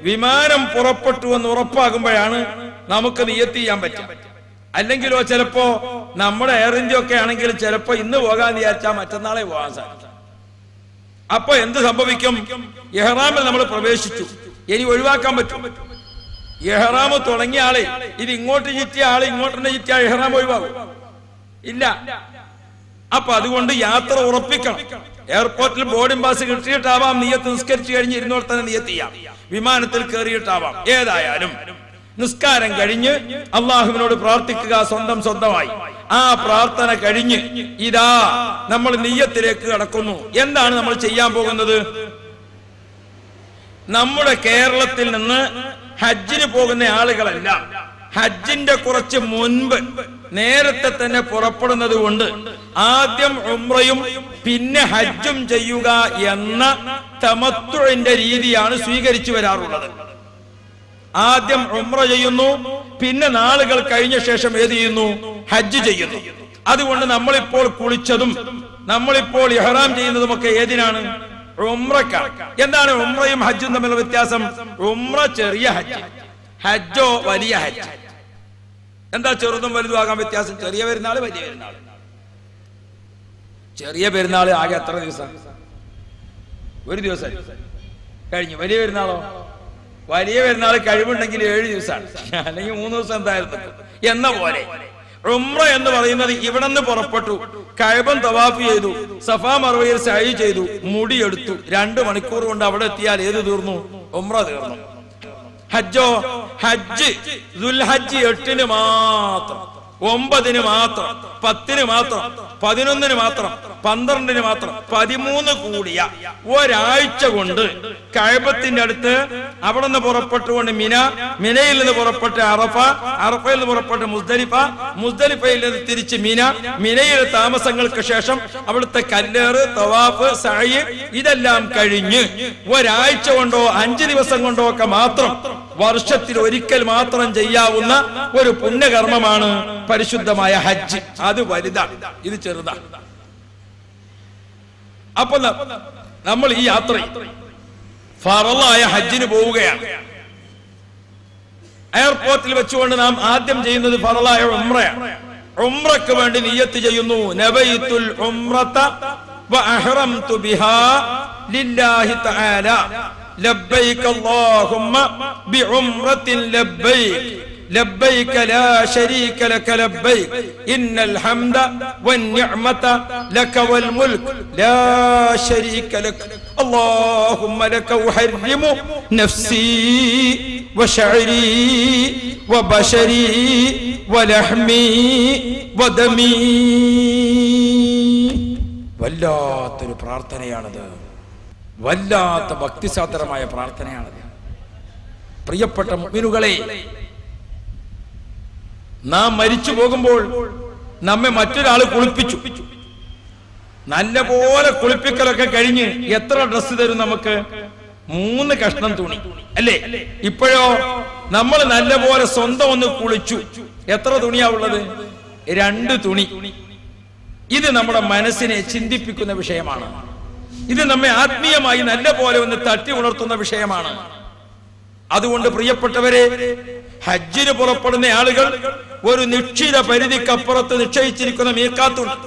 വിമാനം പുറപ്പെട്ടു എന്ന് ഉറപ്പാകുമ്പോഴാണ് നമുക്ക് നിയ്യത്ത് ചെയ്യാൻ പറ്റും. അല്ലെങ്കിലോ ചിലപ്പോ നമ്മുടെ എയർ ഇന്ത്യ ഒക്കെ ആണെങ്കിൽ ചിലപ്പോ ഇന്ന് പോകാൻ വിചാരിച്ചാൽ മറ്റന്നാളെ പോകാൻ സാധിക്കും. അപ്പൊ എന്ത് സംഭവിക്കും? ഇഹ്റാമിൽ നമ്മൾ പ്രവേശിച്ചു, ഇനി ഒഴിവാക്കാൻ പറ്റും. ഇഹ്റാം തുടങ്ങിയ ആളെ ഇത് ഇങ്ങോട്ട് ചുറ്റിയ ആള് ഇങ്ങോട്ട് ചുറ്റിയ ഇഹ്റാം ഒഴിവാകും? ഇല്ല. അപ്പൊ അതുകൊണ്ട് യാത്ര ഉറപ്പിക്കണം. എയർപോർട്ടിൽ ബോർഡിംഗ് പാസ് കിട്ടിയിട്ടാവാം നിയ്യത്ത് നിസ്കരിച്ചു കഴിഞ്ഞ് ഇരുന്നോട് തന്നെ നിയ്യത്ത് ചെയ്യാം. വിമാനത്തിൽ കയറിയിട്ടാവാം. ഏതായാലും നിസ്കാരം കഴിഞ്ഞ് അള്ളാഹുവിനോട് പ്രാർത്ഥിക്കുക സ്വന്തമായി. ആ പ്രാർത്ഥന കഴിഞ്ഞ് ഇതാ നമ്മൾ നിയ്യത്തിലേക്ക് കടക്കുന്നു. എന്താണ് നമ്മൾ ചെയ്യാൻ പോകുന്നത്? നമ്മുടെ കേരളത്തിൽ നിന്ന് ഹജ്ജിന് പോകുന്ന ആളുകളെല്ലാം ഹജ്ജിന്റെ കുറച്ച് മുൻപ് നേരത്തെ തന്നെ പുറപ്പെടുന്നത് കൊണ്ട് ആദ്യം ഉംറയും പിന്നെ ഹജ്ജും ചെയ്യുക എന്ന തമത്തുഇന്റെ രീതിയാണ് സ്വീകരിച്ചു വരാറുള്ളത്. ആദ്യം ഉംറ ചെയ്യുന്നു, പിന്നെ നാളുകൾ കഴിഞ്ഞ ശേഷം ഏത് ചെയ്യുന്നു? ഹജ്ജ് ചെയ്യുന്നു. അതുകൊണ്ട് നമ്മളിപ്പോൾ കുളിച്ചതും നമ്മളിപ്പോൾ ഇഹ്റാം ചെയ്യുന്നതുമൊക്കെ ഏതിനാണ്? ഉംറക്കാണ്. എന്താണ് ഉംറയും ഹജ്ജും തമ്മിലുള്ള വ്യത്യാസം? ഉംറ ചെറിയ ഹജ്ജ്, ഹജ്ജോ വലിയ ഹജ്ജ്. എന്താ ചെറുതും വലുതും ആകാൻ വ്യത്യാസം? ചെറിയ പെരുന്നാള്, വലിയ പെരുന്നാള്. ചെറിയ പെരുന്നാള് ആകെ എത്ര ദിവസം? ഒരു ദിവസം കഴിഞ്ഞു. വലിയ പെരുന്നാളോ? വലിയ പെരുന്നാൾ കഴിവുണ്ടെങ്കിൽ 7 ദിവസമാണ്, അല്ലെങ്കിൽ 3 ദിവസം എന്തായിരുന്നു എന്ന പോലെ. ഉംറ എന്ന് പറയുന്നത് ഇവിടെ നിന്ന് പുറപ്പെട്ടു, കഅബൻ തവാഫ് ചെയ്തു, സഫാ മർവയിൽ സഅയ് ചെയ്തു, മുടിയെടുത്തു, 2 മണിക്കൂർ കൊണ്ട് അവിടെ എത്തിയാൽ ഏത് തീർന്നു? ഉംറ തീർന്നു. ഹജ്ജോ? ഹജ്ജ് ദുൽഹജ്ജ് 8-ന് മാത്രം, 9-ന് മാത്രം, 10-ന് മാത്രം, 11-ന് മാത്രം, 12-ന് മാത്രം, 13 കൂടിയ ഒരാഴ്ച കൊണ്ട് കഅബത്തിന്റെ അടുത്ത് അവിടെ നിന്ന് പുറപ്പെട്ടുകൊണ്ട് മിനയിൽ നിന്ന് പുറപ്പെട്ട് അറഫ, അറഫയിൽ നിന്ന് പുറപ്പെട്ട് മുസ്ദലിഫ, മുസ്ദലിഫയിൽ നിന്ന് തിരിച്ച് മിനയിലെ താമസങ്ങൾക്ക് ശേഷം അവിടുത്തെ കല്ലേറ്, തവാഫ്, സഅയ് ഇതെല്ലാം കഴിഞ്ഞ് ഒരാഴ്ച കൊണ്ടോ 5 ദിവസം കൊണ്ടോ ഒക്കെ മാത്രം വർഷത്തിൽ ഒരിക്കൽ മാത്രം ചെയ്യാവുന്ന ഒരു പുണ്യകർമ്മമാണ് പരിശുദ്ധമായ ഹജ്ജ്. അത് വലുതാണ്, ഇത് ചെറുതാണ്. അപ്പൊ നമ്മൾ ഈ യാത്രയിൽ ഫറളായ ഹജ്ജിന് പോവുകയാണ്. എയർപോർട്ടിൽ വെച്ചുകൊണ്ട് നാം ആദ്യം ചെയ്യുന്നത് ഫറളായ ഉംറയാണ്. ഉംറയ്ക്ക് വേണ്ടി നിയ്യത്ത് ചെയ്യുന്നു. നബൈത്തുൽ ഉംറത വഅഹ്റംതു ബിഹാ ലില്ലാഹി തആല ലബ്ബൈക അല്ലാഹുമ്മ ബിഉംറത്തിൻ ലബ്ബൈക ലബ്ബൈക ലാ ശരീക ലക ലബ്ബൈക ഇന്നൽ ഹംദ വന്നിഅമത ലക വൽ മുൽക് ലാ ശരീക ലക അല്ലാഹുമ്മ ലക ഉഹർരിമു നഫ്സി വശഅരി വബശരി വലഹ്മി വദമി. വല്ലാത്തൊരു പ്രാർത്ഥനയാണത്, വല്ലാത്ത ഭക്തിസാന്ദ്രമായ പ്രാർത്ഥനയാണത്. പ്രിയപ്പെട്ട മുഅ്മിനുകളെ, നാം മരിച്ചു പോകുമ്പോൾ നമ്മെ മറ്റൊരാൾ കുളിപ്പിച്ചു, നല്ലപോലെ കുളിപ്പിക്കലൊക്കെ കഴിഞ്ഞ് എത്ര ഡ്രസ്സ് തരും നമുക്ക്? 3 കഷ്ണം തുണി അല്ലേ? ഇപ്പോഴോ നമ്മൾ നല്ലപോലെ സ്വന്തം ഒന്ന് കുളിച്ചു, എത്ര തുണിയാ ഉള്ളത്? 2 തുണി. ഇത് നമ്മുടെ മനസ്സിനെ ചിന്തിപ്പിക്കുന്ന വിഷയമാണ്. ഇത് നമ്മെ ആത്മീയമായി നല്ല പോലെ ഒന്ന് തട്ടി ഉണർത്തുന്ന വിഷയമാണ്. അതുകൊണ്ട് പ്രിയപ്പെട്ടവരെ, ഹജ്ജിന് പുറപ്പെടുന്ന ആളുകൾ ഒരു നിശ്ചിത പരിധിക്കപ്പുറത്ത് നിശ്ചയിച്ചിരിക്കുന്ന മീഖാത്തുണ്ട്.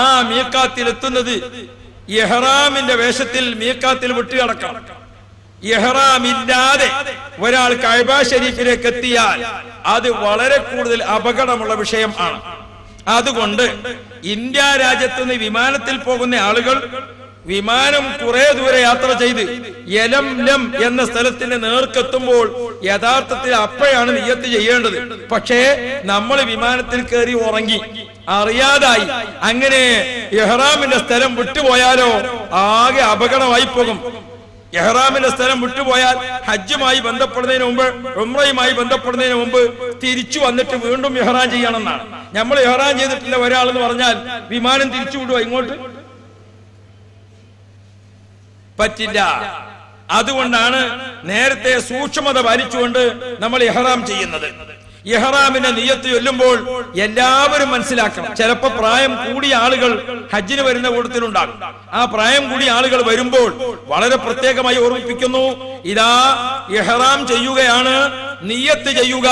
ആ മീഖാത്തിൽ എത്തുന്നത് ഇഹ്റാമിന്റെ വേഷത്തിൽ മീഖാത്തിൽ വിട്ടുകിടക്കണം. ഇഹ്റാമില്ലാതെ ഒരാൾ കഅബ ശരീഫിലേക്ക് എത്തിയാൽ അത് വളരെ കൂടുതൽ അപകടമുള്ള വിഷയം ആണ്. അതുകൊണ്ട് ഇന്ത്യ രാജ്യത്ത് നിന്ന് വിമാനത്തിൽ പോകുന്ന ആളുകൾ വിമാനം കുറെ ദൂരെ യാത്ര ചെയ്ത് യലംലം എന്ന സ്ഥലത്തിന്റെ നേർക്കെത്തുമ്പോൾ യഥാർത്ഥത്തിൽ അപ്പോഴാണ് നിയ്യത്ത് ചെയ്യേണ്ടത്. പക്ഷേ നമ്മൾ വിമാനത്തിൽ കയറി ഉറങ്ങി, അറിയാതായി അങ്ങനെ ഇഹ്റാമിന്റെ സ്ഥലം വിട്ടുപോയാലോ ആകെ അപകടമായി പോകും. ഇഹ്റാമിന്റെ സ്ഥലം വിട്ടുപോയാൽ ഹജ്ജുമായി ബന്ധപ്പെടുന്നതിന് മുമ്പ്, ഉംറയുമായി ബന്ധപ്പെടുന്നതിന് മുമ്പ് തിരിച്ചു വന്നിട്ട് വീണ്ടും ഇഹ്റാം ചെയ്യണമെന്നാണ്. നമ്മൾ ഇഹ്റാം ചെയ്തിട്ടില്ല ഒരാളെന്ന് പറഞ്ഞാൽ വിമാനം തിരിച്ചു വിടുവോ ഇങ്ങോട്ട്? പറ്റില്ല. അതുകൊണ്ടാണ് നേരത്തെ സൂക്ഷ്മത പാലിച്ചുകൊണ്ട് നമ്മൾ ഇഹ്റാം ചെയ്യുന്നത്. ഇഹ്റാമിന്റെ നിയ്യത്ത് ചൊല്ലുമ്പോൾ എല്ലാവരും മനസ്സിലാക്കണം. ചിലപ്പോൾ പ്രായം കൂടിയ ആളുകൾ ഹജ്ജിന് വരുന്ന കൂട്ടത്തിലുണ്ടാകും. ആ പ്രായം കൂടിയ ആളുകൾ വരുമ്പോൾ വളരെ പ്രത്യേകമായി ഓർമ്മിപ്പിക്കുന്നു, ഇതാ ഇഹ്റാം ചെയ്യുകയാണ്, നിയ്യത്ത് ചെയ്യുക.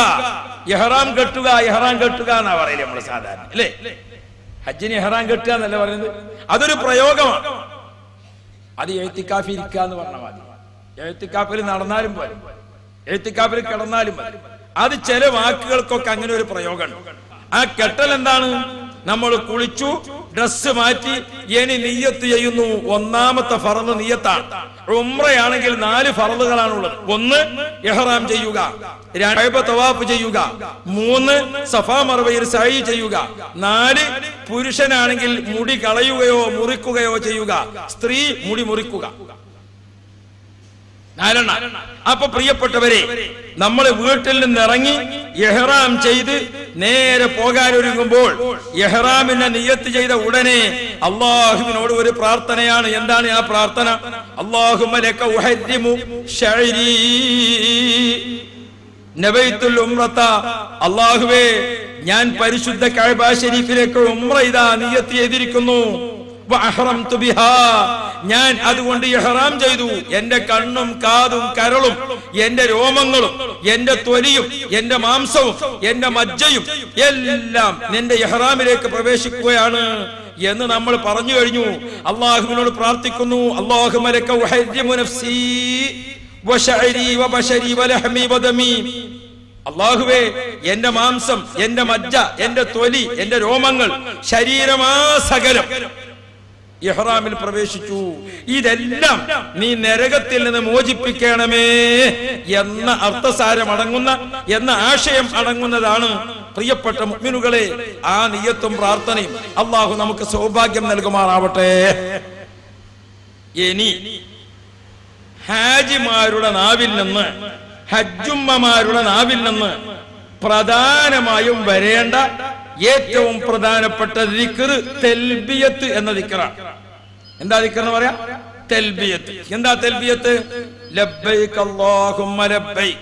ഇഹ്റാം കെട്ടുക, ഇഹ്റാം കെട്ടുക എന്നാ പറയില്ലേ നമ്മൾ സാധാരണ, അല്ലേ? ഹജ്ജിന് ഇഹ്റാം കെട്ടുക എന്നല്ല പറയുന്നത്. അതൊരു പ്രയോഗമാണ്. അത് എഴുത്തിക്കാഫി ഇരിക്കുക എന്ന് പറഞ്ഞാൽ മതി. എഴുത്തിക്കാഫിൽ നടന്നാലും മതി, എഴുത്തിക്കാഫിൽ കിടന്നാലും മതി. അത് ചില വാക്കുകൾക്കൊക്കെ അങ്ങനെ ഒരു പ്രയോഗമുണ്ട്. ആ കെട്ടൽ എന്താണ്? നമ്മൾ കുളിച്ചു, ഡ്രസ് മാറ്റി ഇനി നിയ്യത്ത് ചെയ്യുന്നു. ഒന്നാമത്തെ ഫർള് നിയ്യത്താണ്. ഉംറയാണെങ്കിൽ 4 ഫർളുകളാണുള്ളത്. 1 ഇഹ്റാം ചെയ്യുക, 2 തവാഫ് ചെയ്യുക, 3 സഫാ മർവയിൽ സഅയ് ചെയ്യുക, 4 പുരുഷനാണെങ്കിൽ മുടി കളയുകയോ മുറിക്കുകയോ ചെയ്യുക, സ്ത്രീ മുടി മുറിക്കുക. 4. അപ്പൊ പ്രിയപ്പെട്ടവരെ, നമ്മൾ വീട്ടിൽ നിന്ന് ഇറങ്ങി ഇഹ്റാം ചെയ്ത് നേരെ പോകാനൊരുങ്ങുമ്പോൾ ഇഹ്റാമിനെ നിയ്യത്ത് ചെയ്ത ഉടനെ അല്ലാഹുവിനോട് ഒരു പ്രാർത്ഥനയാണ്. എന്താണ് ആ പ്രാർത്ഥന? അല്ലാഹുമ്മ ലക ഉഹരിമു ശഅരി നബൈത്തുൽ ഉംറത. അല്ലാഹുവേ, ഞാൻ പരിശുദ്ധ കഅബ ശരീഫിലേക്ക് ഉംറ ഇദാ നിയ്യത്ത് ചെയ്തിരിക്കുന്നു. വഅഹ്റംതു ബിഹാ, ഞാൻ അതുകൊണ്ട് ഇഹ്റാം ചെയ്തു. എന്റെ കണ്ണും കാതും കരളും എന്റെ രോമങ്ങളും എന്റെ ത്വലിയും എന്റെ മാംസവും എന്റെ മജ്ജയും എല്ലാം നിന്റെ ഇഹ്റാമിലേക്ക് പ്രവേശിക്കുകയാണ് എന്ന് നമ്മൾ പറഞ്ഞു കഴിഞ്ഞു. അല്ലാഹുവിനോട് പ്രാർത്ഥിക്കുന്നു, അല്ലാഹുമ്മ ലക ഉഹരിമു നഫ്സി വശഅരി വബശരി വലഹ്മി വദമി. അല്ലാഹുവേ, എന്റെ മാംസം, എന്റെ മജ്ജ, എന്റെ ത്വലി, എന്റെ രോമങ്ങൾ, ശരീരമാസകലം ഇഹ്റാമിൽ പ്രവേശിച്ചു. ഇതെല്ലാം നീ നരകത്തിൽ നിന്ന് മോചിപ്പിക്കണമേ എന്ന അർത്ഥസാരം അടങ്ങുന്ന, എന്ന ആശയം അടങ്ങുന്നതാണ് പ്രിയപ്പെട്ട മുഅ്മിനുകളെ ആ നിയ്യത്തും പ്രാർത്ഥനയും. അല്ലാഹു നമുക്ക് സൗഭാഗ്യം നൽകുമാറാവട്ടെ. ഇനി ഹാജിമാരുടെ നാവിൽ നിന്ന്, ഹജ്ജുമ്മമാരുടെ നാവിൽ നിന്ന് പ്രധാനമായും വരേണ്ട ഏറ്റവും പ്രധാനപ്പെട്ട ദിക്ർ തൽബിയത്ത് എന്ന ദിക്റാണ്. എന്താ ദിക്ർ എന്ന് പറയാ? തൽബിയത്ത്. എന്താ തൽബിയത്ത്? ലബ്ബൈക അല്ലാഹുമ്മ ലബ്ബൈക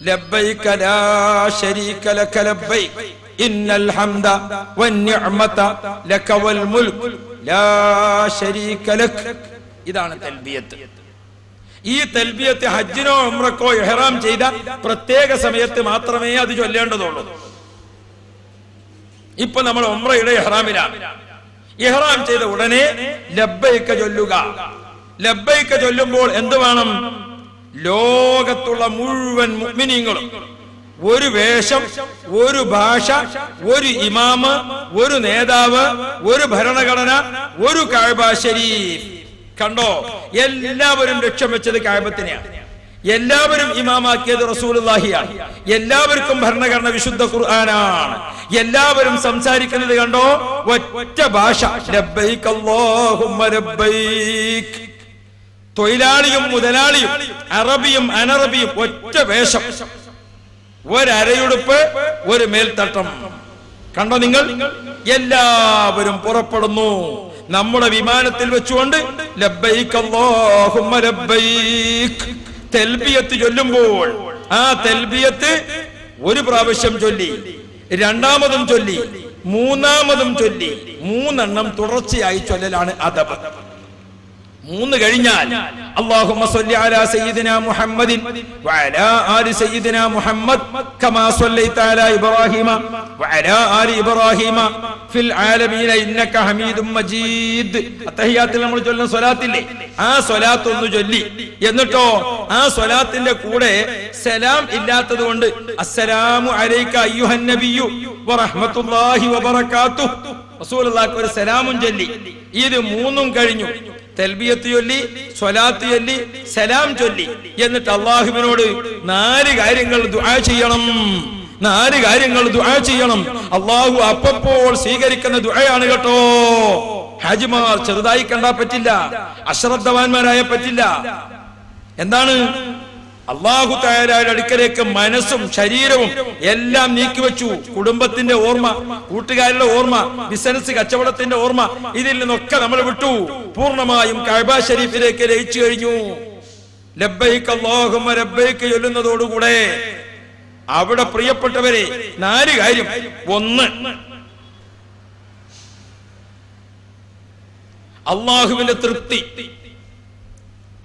ലബ്ബൈക ലാ ശരീക ലക ലബ്ബൈക ഇന്നൽ ഹംദ വന്നിഅമത ലക വൽ മുൽക് ലാ ശരീക ലക. ഇതാണ് തൽബിയത്ത്. ഈ തൽബിയത്ത് ഹജ്ജിനോ ഉംറക്കോ ഇഹ്റാം ചെയ്ത പ്രത്യേക സമയത്ത് മാത്രമേ അത് ചൊല്ലേണ്ടതുള്ളൂ. ഇപ്പൊ നമ്മൾ ഉംറയുടെ ഇഹ്റാമിലാണ്. ഇഹ്റാം ചെയ്ത ഉടനെ ലബ്ബൈക ചൊല്ലുക. ലബ്ബൈക ചൊല്ലുമ്പോൾ എന്ത് വേണം? ലോകത്തുള്ള മുഴുവൻ മുഅ്മിനീങ്ങളും ഒരു വേഷം, ഒരു ഭാഷ, ഒരു ഇമാമ്, ഒരു നേതാവ്, ഒരു ഭരണഘടന, ഒരു കഅബ ശരീഫ്. കണ്ടോ, എല്ലാവരും ലക്ഷ്യം വെച്ചത് കഅബത്തിനെയാണ്. എല്ലാവരും ഇമാമാക്കിയത് റസൂലുള്ളാഹിയാണ്. എല്ലാവർക്കും ഭരണഘടന വിശുദ്ധ ഖുർആനാണ്. എല്ലാവരും സംസാരിക്കുന്നത് കണ്ടോ, ഒറ്റ ഭാഷ, ലബ്ബൈക അല്ലാഹുമ്മ ലബ്ബൈക. തൊഴിലാളിയും മുതലാളിയും അറബിയും അനറബിയും ഒറ്റ വേഷം, ഒരരയുടുപ്പ്, ഒരു മേൽത്തട്ടം. കണ്ടോ നിങ്ങൾ, എല്ലാവരും പുറപ്പെടുന്നു. നമ്മുടെ വിമാനത്തിൽ വെച്ചുകൊണ്ട് ലബ്ബൈക അല്ലാഹുമ്മ ലബ്ബൈക തൽബിയത്ത് ചൊല്ലുമ്പോൾ ആ തൽബിയത്ത് ഒരു പ്രാവശ്യം ചൊല്ലി, രണ്ടാമതും ചൊല്ലി, മൂന്നാമതും ചൊല്ലി, 3 എണ്ണം തുടർച്ചയായി ചൊല്ലലാണ് അദബ്. 3 കഴിഞ്ഞാൽ അല്ലാഹുമ്മ സ്വല്ലി അലാ സയ്യിദിനാ മുഹമ്മദിൻ വഅലാ ആലി സയ്യിദിനാ മുഹമ്മദ് കമാ സ്വല്ലൈത അലാ ഇബ്രാഹീമ വഅലാ ആലി ഇബ്രാഹീമ ഫിൽ ആലമീന ഇന്നക ഹമീദും മജീദ്. അത്തഹിയാത്തിൽ നമ്മൾ ചൊല്ലുന്ന സ്വലാത്തില്ലേ, ആ സ്വലാത്ത് ഒന്ന് ചൊല്ലി. എന്നിട്ടോ ആ സ്വലാത്തിന്റെ കൂടെ സലാം ഇല്ലാത്തതുകൊണ്ട് അസ്സലാമു അലൈക അയ്യുഹൻ നബിയ്യു വറഹ്മത്തുള്ളാഹി വബറകാതുഹു റസൂലുള്ളാഹിക്ക് ഒരു സലാമും ചൊല്ലി. ഇത് 3ഉം കഴിഞ്ഞു. തൽബിയത്ത് ചൊല്ലി, സ്വലാത്ത് ചൊല്ലി, സലാം ചൊല്ലി. എന്നിട്ട് അല്ലാഹുവിനോട് 4 കാര്യങ്ങൾ ദുആ ചെയ്യണം. 4 കാര്യങ്ങൾ ദുആ ചെയ്യണം. അല്ലാഹു അപ്പോൾ സ്വീകരിക്കുന്ന ദുആയാണ് കേട്ടോ. ഹാജിമാർ ചെറുതായി കണ്ടാ പറ്റില്ല, അശ്രദ്ധവാന്മാരായ പറ്റില്ല. എന്താണ്? അല്ലാഹു തആലയുടെ അടുക്കലേക്ക് മനസ്സും ശരീരവും എല്ലാം നീക്കിവെച്ചു. കുടുംബത്തിന്റെ ഓർമ്മ, കൂട്ടുകാരുടെ ഓർമ്മ, ബിസിനസ് കച്ചവടത്തിന്റെ ഓർമ്മ, ഇതിൽ നിന്നൊക്കെ നമ്മൾ വിട്ടു. പൂർണ്ണമായും കഅബ ശരീഫിലേക്ക് ലയിച്ചു കഴിഞ്ഞു. ലബ്ബൈക അല്ലാഹുമ്മ ലബ്ബൈക ചൊല്ലുന്നതോടുകൂടെ അവിടെ പ്രിയപ്പെട്ടവരെ 4 കാര്യം. 1, അല്ലാഹുവിന്റെ തൃപ്തി,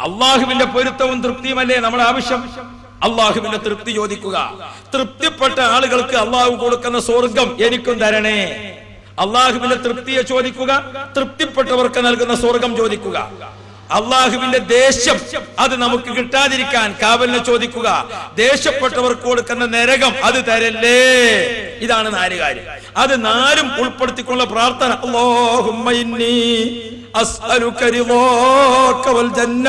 അള്ളാഹുവിന്റെ പൊരുത്തവും തൃപ്തിയുമല്ലേ നമ്മുടെ ആവശ്യം. അള്ളാഹുവിന്റെ തൃപ്തി ചോദിക്കുക. തൃപ്തിപ്പെട്ട ആളുകൾക്ക് അള്ളാഹു കൊടുക്കുന്ന സ്വർഗം എനിക്കും തരണേ. അള്ളാഹുവിന്റെ തൃപ്തിയെ ചോദിക്കുക, തൃപ്തിപ്പെട്ടവർക്ക് നൽകുന്ന സ്വർഗം ചോദിക്കുക. അള്ളാഹുവിന്റെ ദേഷ്യം അത് നമുക്ക് കിട്ടാതിരിക്കാൻ കാവലിനെ ചോദിക്കുക. ദേഷ്യപ്പെട്ടവർക്ക് കൊടുക്കുന്ന നരകം അത് തരല്ലേ. ഇതാണ് 4 കാര്യം. അത് 4ഉം ഉൾപ്പെടുത്തിക്കൊള്ള പ്രാർത്ഥന. അല്ലാഹുമ്മ ഇന്നി അസ്അലുക റിളാക വൽ ജന്ന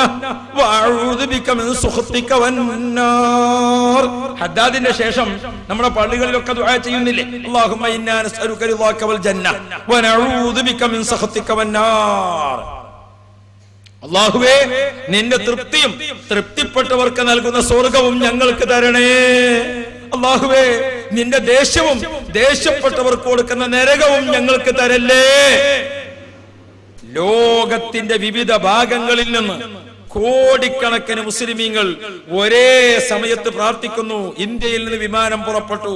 വഅഊദു ബിക മിൻ സുഖ്തിക വന്നാർ. ഹദ്ദാദിന്റെ ശേഷം നമ്മുടെ പള്ളികളിലൊക്കെ ദുആ ചെയ്യുന്നില്ലേ? അല്ലാഹുമ്മ ഇന്നാ നസ്അലുക റിളാക വൽ ജന്ന വനഊദു ബിക മിൻ സുഖ്തിക വന്നാർ. അല്ലാഹുവേ, നിന്റെ തൃപ്തിയും തൃപ്തിപ്പെട്ടവർക്ക് നൽകുന്ന സ്വർഗവും ഞങ്ങൾക്ക് തരണേ. അല്ലാഹുവേ, നിന്റെ ദേഷ്യവും ദേഷ്യപ്പെട്ടവർക്ക് കൊടുക്കുന്ന നരകവും ഞങ്ങൾക്ക് തരല്ലേ. ലോകത്തിന്റെ വിവിധ ഭാഗങ്ങളിൽ നിന്ന് കോടിക്കണക്കിന് മുസ്ലിമീങ്ങൾ ഒരേ സമയത്ത് പ്രാർത്ഥിക്കുന്നു. ഇന്ത്യയിൽ നിന്ന് വിമാനം പുറപ്പെട്ടു.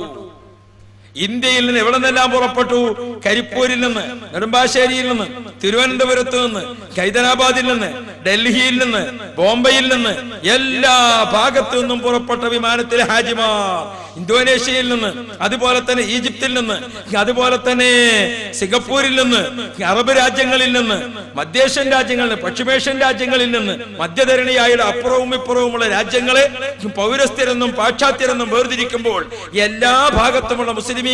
ഇന്ത്യയിൽ നിന്ന് എവിടെ നിന്നെല്ലാം പുറപ്പെട്ടു? കരിപ്പൂരിൽ നിന്ന്, നെടുമ്പാശ്ശേരിയിൽ നിന്ന്, തിരുവനന്തപുരത്ത് നിന്ന്, ഹൈദരാബാദിൽ നിന്ന്, ഡൽഹിയിൽ നിന്ന്, ബോംബെയിൽ നിന്ന്, എല്ലാ ഭാഗത്തു നിന്നും പുറപ്പെട്ട വിമാനത്തിലെ ഹാജിമാർ ഇന്തോനേഷ്യയിൽ നിന്ന്, അതുപോലെ തന്നെ ഈജിപ്തിൽ നിന്ന്, അതുപോലെ തന്നെ സിംഗപ്പൂരിൽ നിന്ന്, അറബ് രാജ്യങ്ങളിൽ നിന്ന്, മധ്യേഷ്യൻ രാജ്യങ്ങളിൽ നിന്ന്, പശ്ചിമേഷ്യൻ രാജ്യങ്ങളിൽ നിന്ന്, മധ്യധരണിയായുടെ അപ്പുറവും ഇപ്പുറവുമുള്ള രാജ്യങ്ങളെ പൗരസ്ഥരെന്നും പാശ്ചാത്യരെന്നും വേർതിരിക്കുമ്പോൾ എല്ലാ ഭാഗത്തുമുള്ള മുസ്ലിമീങ്ങൾ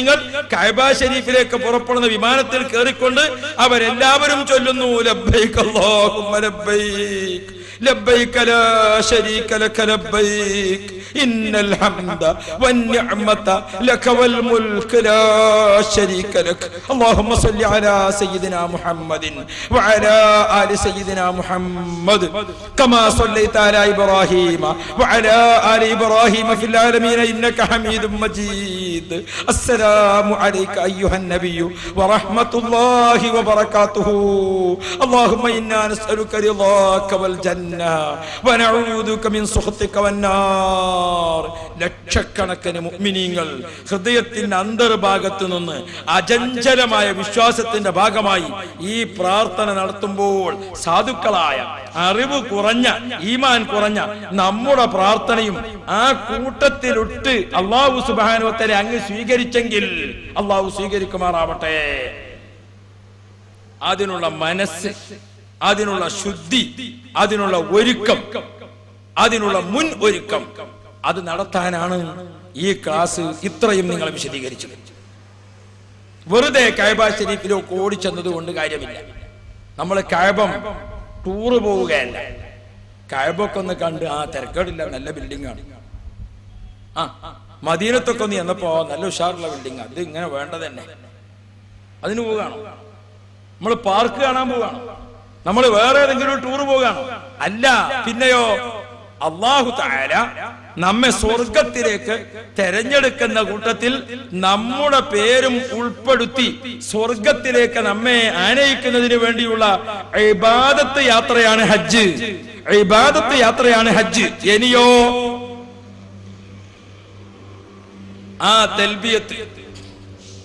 കഅബ ശരീഫിലേക്ക് പുറപ്പെടുന്ന വിമാനത്തിൽ കയറിക്കൊണ്ട് അവരെല്ലാവരും ചൊല്ലുന്നു ലബ്ബൈക അല്ലാഹുമ്മ ലബ്ബൈക ലബ്ബൈക ലാ ശരീക ലക ലബ്ബൈക ഇന്നൽ ഹംദ വന്നിഅമത ലക വൽ മുൽക്ക് ലാ ശരീക ലക. അല്ലാഹുമ്മ സ്വല്ലി അലാ സയ്യിദിനാ മുഹമ്മദിൻ വഅലാ ആലി സയ്യിദിനാ മുഹമ്മദ് കമാ സ്വല്ലൈത അലാ ഇബ്രാഹീമ വഅലാ ആലി ഇബ്രാഹീമ ഫിൽ ആലമീന ഇന്നക ഹമീദും മജീദ്. അസ്സലാമു അലൈക അയ്യുഹൻ നബിയ്യു വറഹ്മത്തുള്ളാഹി വബറകാതുഹു. അല്ലാഹുമ്മ ഇന്നാ നസ്അലുക റിളാക വൽ ജന്ന വനഊദുക മിൻ സുഖ്തിക വന്നാർ. ലക്ഷക്കണക്കിന് മുഅ്മിനീങ്ങൾ ഹൃദയത്തിന്റെ അന്തർഭാഗത്തു നിന്ന് അചഞ്ചലമായ വിശ്വാസത്തിന്റെ ഭാഗമായി ഈ പ്രാർത്ഥന നടത്തുമ്പോൾ സാധുക്കളായ അറിവ് കുറഞ്ഞ ഈമാൻ കുറഞ്ഞ നമ്മുടെ പ്രാർത്ഥനയും ആ കൂട്ടത്തിലിട്ട് അല്ലാഹു സുബ്ഹാനഹു വ തആല അങ്ങ് സ്വീകരിച്ചെങ്കിൽ അല്ലാഹു സ്വീകരിക്കുമാറാവട്ടെ. അതിനുള്ള മനസ്സ്, അതിനുള്ള ശുദ്ധി, അതിനുള്ള ഒരുക്കം, അതിനുള്ള മുൻ ഒരുക്കം അത് നടത്താനാണ് ഈ ക്ലാസ് ഇത്രയും നിങ്ങളെ വിശദീകരിച്ചത്. വെറുതെ കഅബ ശരീഫിലേക്ക് ഓടിച്ചെന്നത് കൊണ്ട് കാര്യമില്ല. നമ്മൾ കഅബം ടൂറ് പോവുകയല്ല. കഅബൊക്കെ ഒന്ന് കണ്ട് തിരക്കേടില്ല, നല്ല ബിൽഡിംഗ് ആണ്. മദീനത്തൊക്കെ ഒന്ന് ചെന്നപ്പോ നല്ല ഉഷാറുള്ള ബിൽഡിംഗ്, അത് ഇങ്ങനെ വേണ്ടത് തന്നെ. അതിന് പോവുകയാണോ? നമ്മൾ പാർക്ക് കാണാൻ പോവുകയാണോ? നമ്മൾ വേറെ ഏതെങ്കിലും ടൂർ പോവുകയാണോ? അല്ല. പിന്നെയോ അല്ലാഹു തആല നമ്മെ സ്വർഗത്തിലേക്ക് തെരഞ്ഞെടുക്കുന്ന കൂട്ടത്തിൽ നമ്മുടെ പേരും ഉൾപ്പെടുത്തി സ്വർഗത്തിലേക്ക് നമ്മെ ആനയിക്കുന്നതിന് വേണ്ടിയുള്ള ഇബാദത്ത് യാത്രയാണ് ഹജ്ജ്. ഇബാദത്ത് യാത്രയാണ് ഹജ്ജ്. ഇനിയോ ആ തൽബിയത്ത്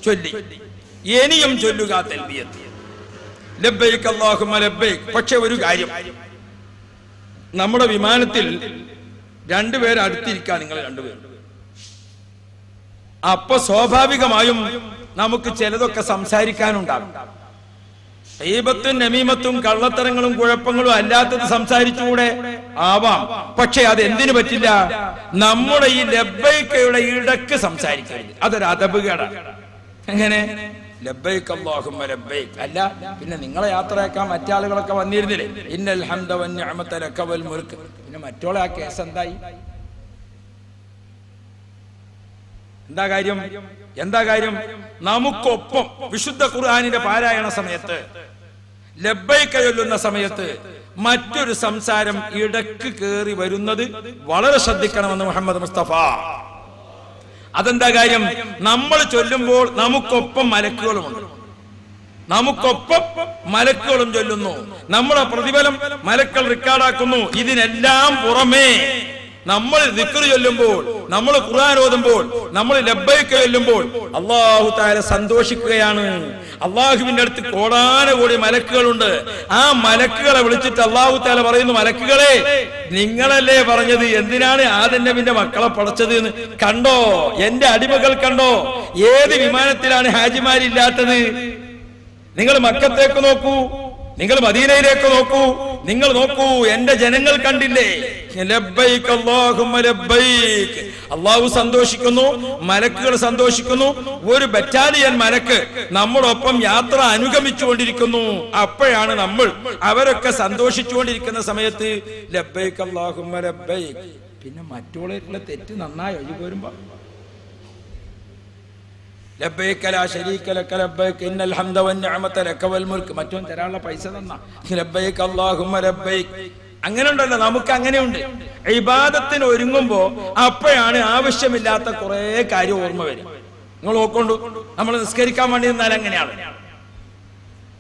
ചൊല്ലി ഇനിയും ചൊല്ലുക തൽബിയത്ത് ലബ്ബൈക അല്ലാഹുമ്മ ലബ്ബൈക. പക്ഷെ ഒരു കാര്യം, നമ്മുടെ വിമാനത്തിൽ 2 പേര് അടുത്തിരിക്കുക, നിങ്ങൾ 2 പേര്. അപ്പൊ സ്വാഭാവികമായും നമുക്ക് ചിലതൊക്കെ സംസാരിക്കാനുണ്ടാകും. ഗീബത്തും നമീമത്തും കള്ളത്തരങ്ങളും കുഴപ്പങ്ങളും അല്ലാത്തത് സംസാരിച്ചുകൂടെ ആവാം. പക്ഷെ അത് എന്തിനു പറ്റില്ല? നമ്മുടെ ഈ ലബ്ബൈക്കയുടെ ഇടക്ക് സംസാരിക്കരുത്. അതൊരു അദബുകേടാണ്. എങ്ങനെ? ലബ്ബൈക അല്ലാഹുമ്മ ലബ്ബൈക. അല്ല, പിന്നെ നിങ്ങളെ യാത്രയാക്കാൻ മറ്റാളുകളൊക്കെ വന്നിരുന്നില്ലേ? ഇന്നൽ ഹംദ വന്നിഅമത ലക വൽ മുൽക്ക്. പിന്നെ മറ്റോളെ ആ കേസ് എന്തായി? എന്താ കാര്യം? നമുക്കൊപ്പം വിശുദ്ധ ഖുർആനിന്റെ പാരായണ സമയത്ത് ലബ്ബൈക ചൊല്ലുന്ന സമയത്ത് മറ്റൊരു സംസാരം ഇടക്ക് കയറി വരുന്നത് വളരെ ശ്രദ്ധിക്കണമെന്ന് മുഹമ്മദ് മുസ്തഫ. അതെന്താ കാര്യം? നമ്മൾ ചൊല്ലുമ്പോൾ നമുക്കൊപ്പം മലക്കുകളുമുണ്ട്. നമുക്കൊപ്പം മലക്കുകളും ചൊല്ലുന്നു. നമ്മുടെ പ്രതിഫലം മലക്കൾ റെക്കോർഡാക്കുന്നു. ഇതിനെല്ലാം പുറമേ നമ്മൾ ദിക്ർ ചൊല്ലുമ്പോൾ, നമ്മൾ ഖുർആൻ ഓതുമ്പോൾ, നമ്മൾ ലബ്ബൈക ചൊല്ലുമ്പോൾ അല്ലാഹു തആല സന്തോഷിക്കുകയാണ്. അല്ലാഹുവിന്റെ അടുത്ത് കോടാനുകോടി മലക്കുകളുണ്ട്. ആ മലക്കുകളെ വിളിച്ചിട്ട് അല്ലാഹു തആല പറയുന്നു, മലക്കുകളെ നിങ്ങളല്ലേ പറഞ്ഞത് എന്തിനാണ് ആദം നബിയുടെ മക്കളെ പടച്ചത് എന്ന്? കണ്ടോ, എന്റെ അടിമകൾ കണ്ടോ ഏത് വിമാനത്തിലാണ് ഹാജിമാരില്ലാത്തത്? നിങ്ങൾ മക്കത്തേക്ക് നോക്കൂ, നിങ്ങൾ മദീനയിലേക്ക് നോക്കൂ, നിങ്ങൾ നോക്കൂ, എന്റെ ജനങ്ങൾ കണ്ടില്ലേ, ലബ്ബൈക് അല്ലാഹുമ്മ ലബ്ബൈക്. അള്ളാഹു സന്തോഷിക്കുന്നു, മലക്കുകൾ സന്തോഷിക്കുന്നു. ഒരു ബറ്റാലിയൻ മലക്ക് നമ്മളൊപ്പം യാത്ര അനുഗമിച്ചുകൊണ്ടിരിക്കുന്നു. അപ്പോഴാണ് നമ്മൾ അവരൊക്കെ സന്തോഷിച്ചുകൊണ്ടിരിക്കുന്ന സമയത്ത് ലബ്ബൈക് അല്ലാഹുമ്മ ലബ്ബൈക്. പിന്നെ മറ്റുള്ള തെറ്റ് നന്നായി ഒഴിവ് വരുമ്പോ ലബ്ബൈക ലാ ശരീക ലക ലബ്ബൈക ഇന്നൽ ഹംദ വന്നിഅമത ലക വൽ മുൽക്ക്. മറ്റോൻ തരാനുള്ള പൈസ തന്നാ ലബ്ബൈക അല്ലാഹുമ്മ ലബ്ബൈക. അങ്ങനെ ഉണ്ടല്ലോ, നമുക്ക് അങ്ങനെയുണ്ട്. ഇബാദത്തിന് ഒരുങ്ങുമ്പോ അപ്പോഴാണ് ആവശ്യമില്ലാത്ത കുറെ കാര്യം ഓർമ്മ വരും. നിങ്ങൾ നോക്കൊണ്ടു, നമ്മൾ നിസ്കരിക്കാൻ വേണ്ടി നിന്നാൽ എങ്ങനെയാണ്?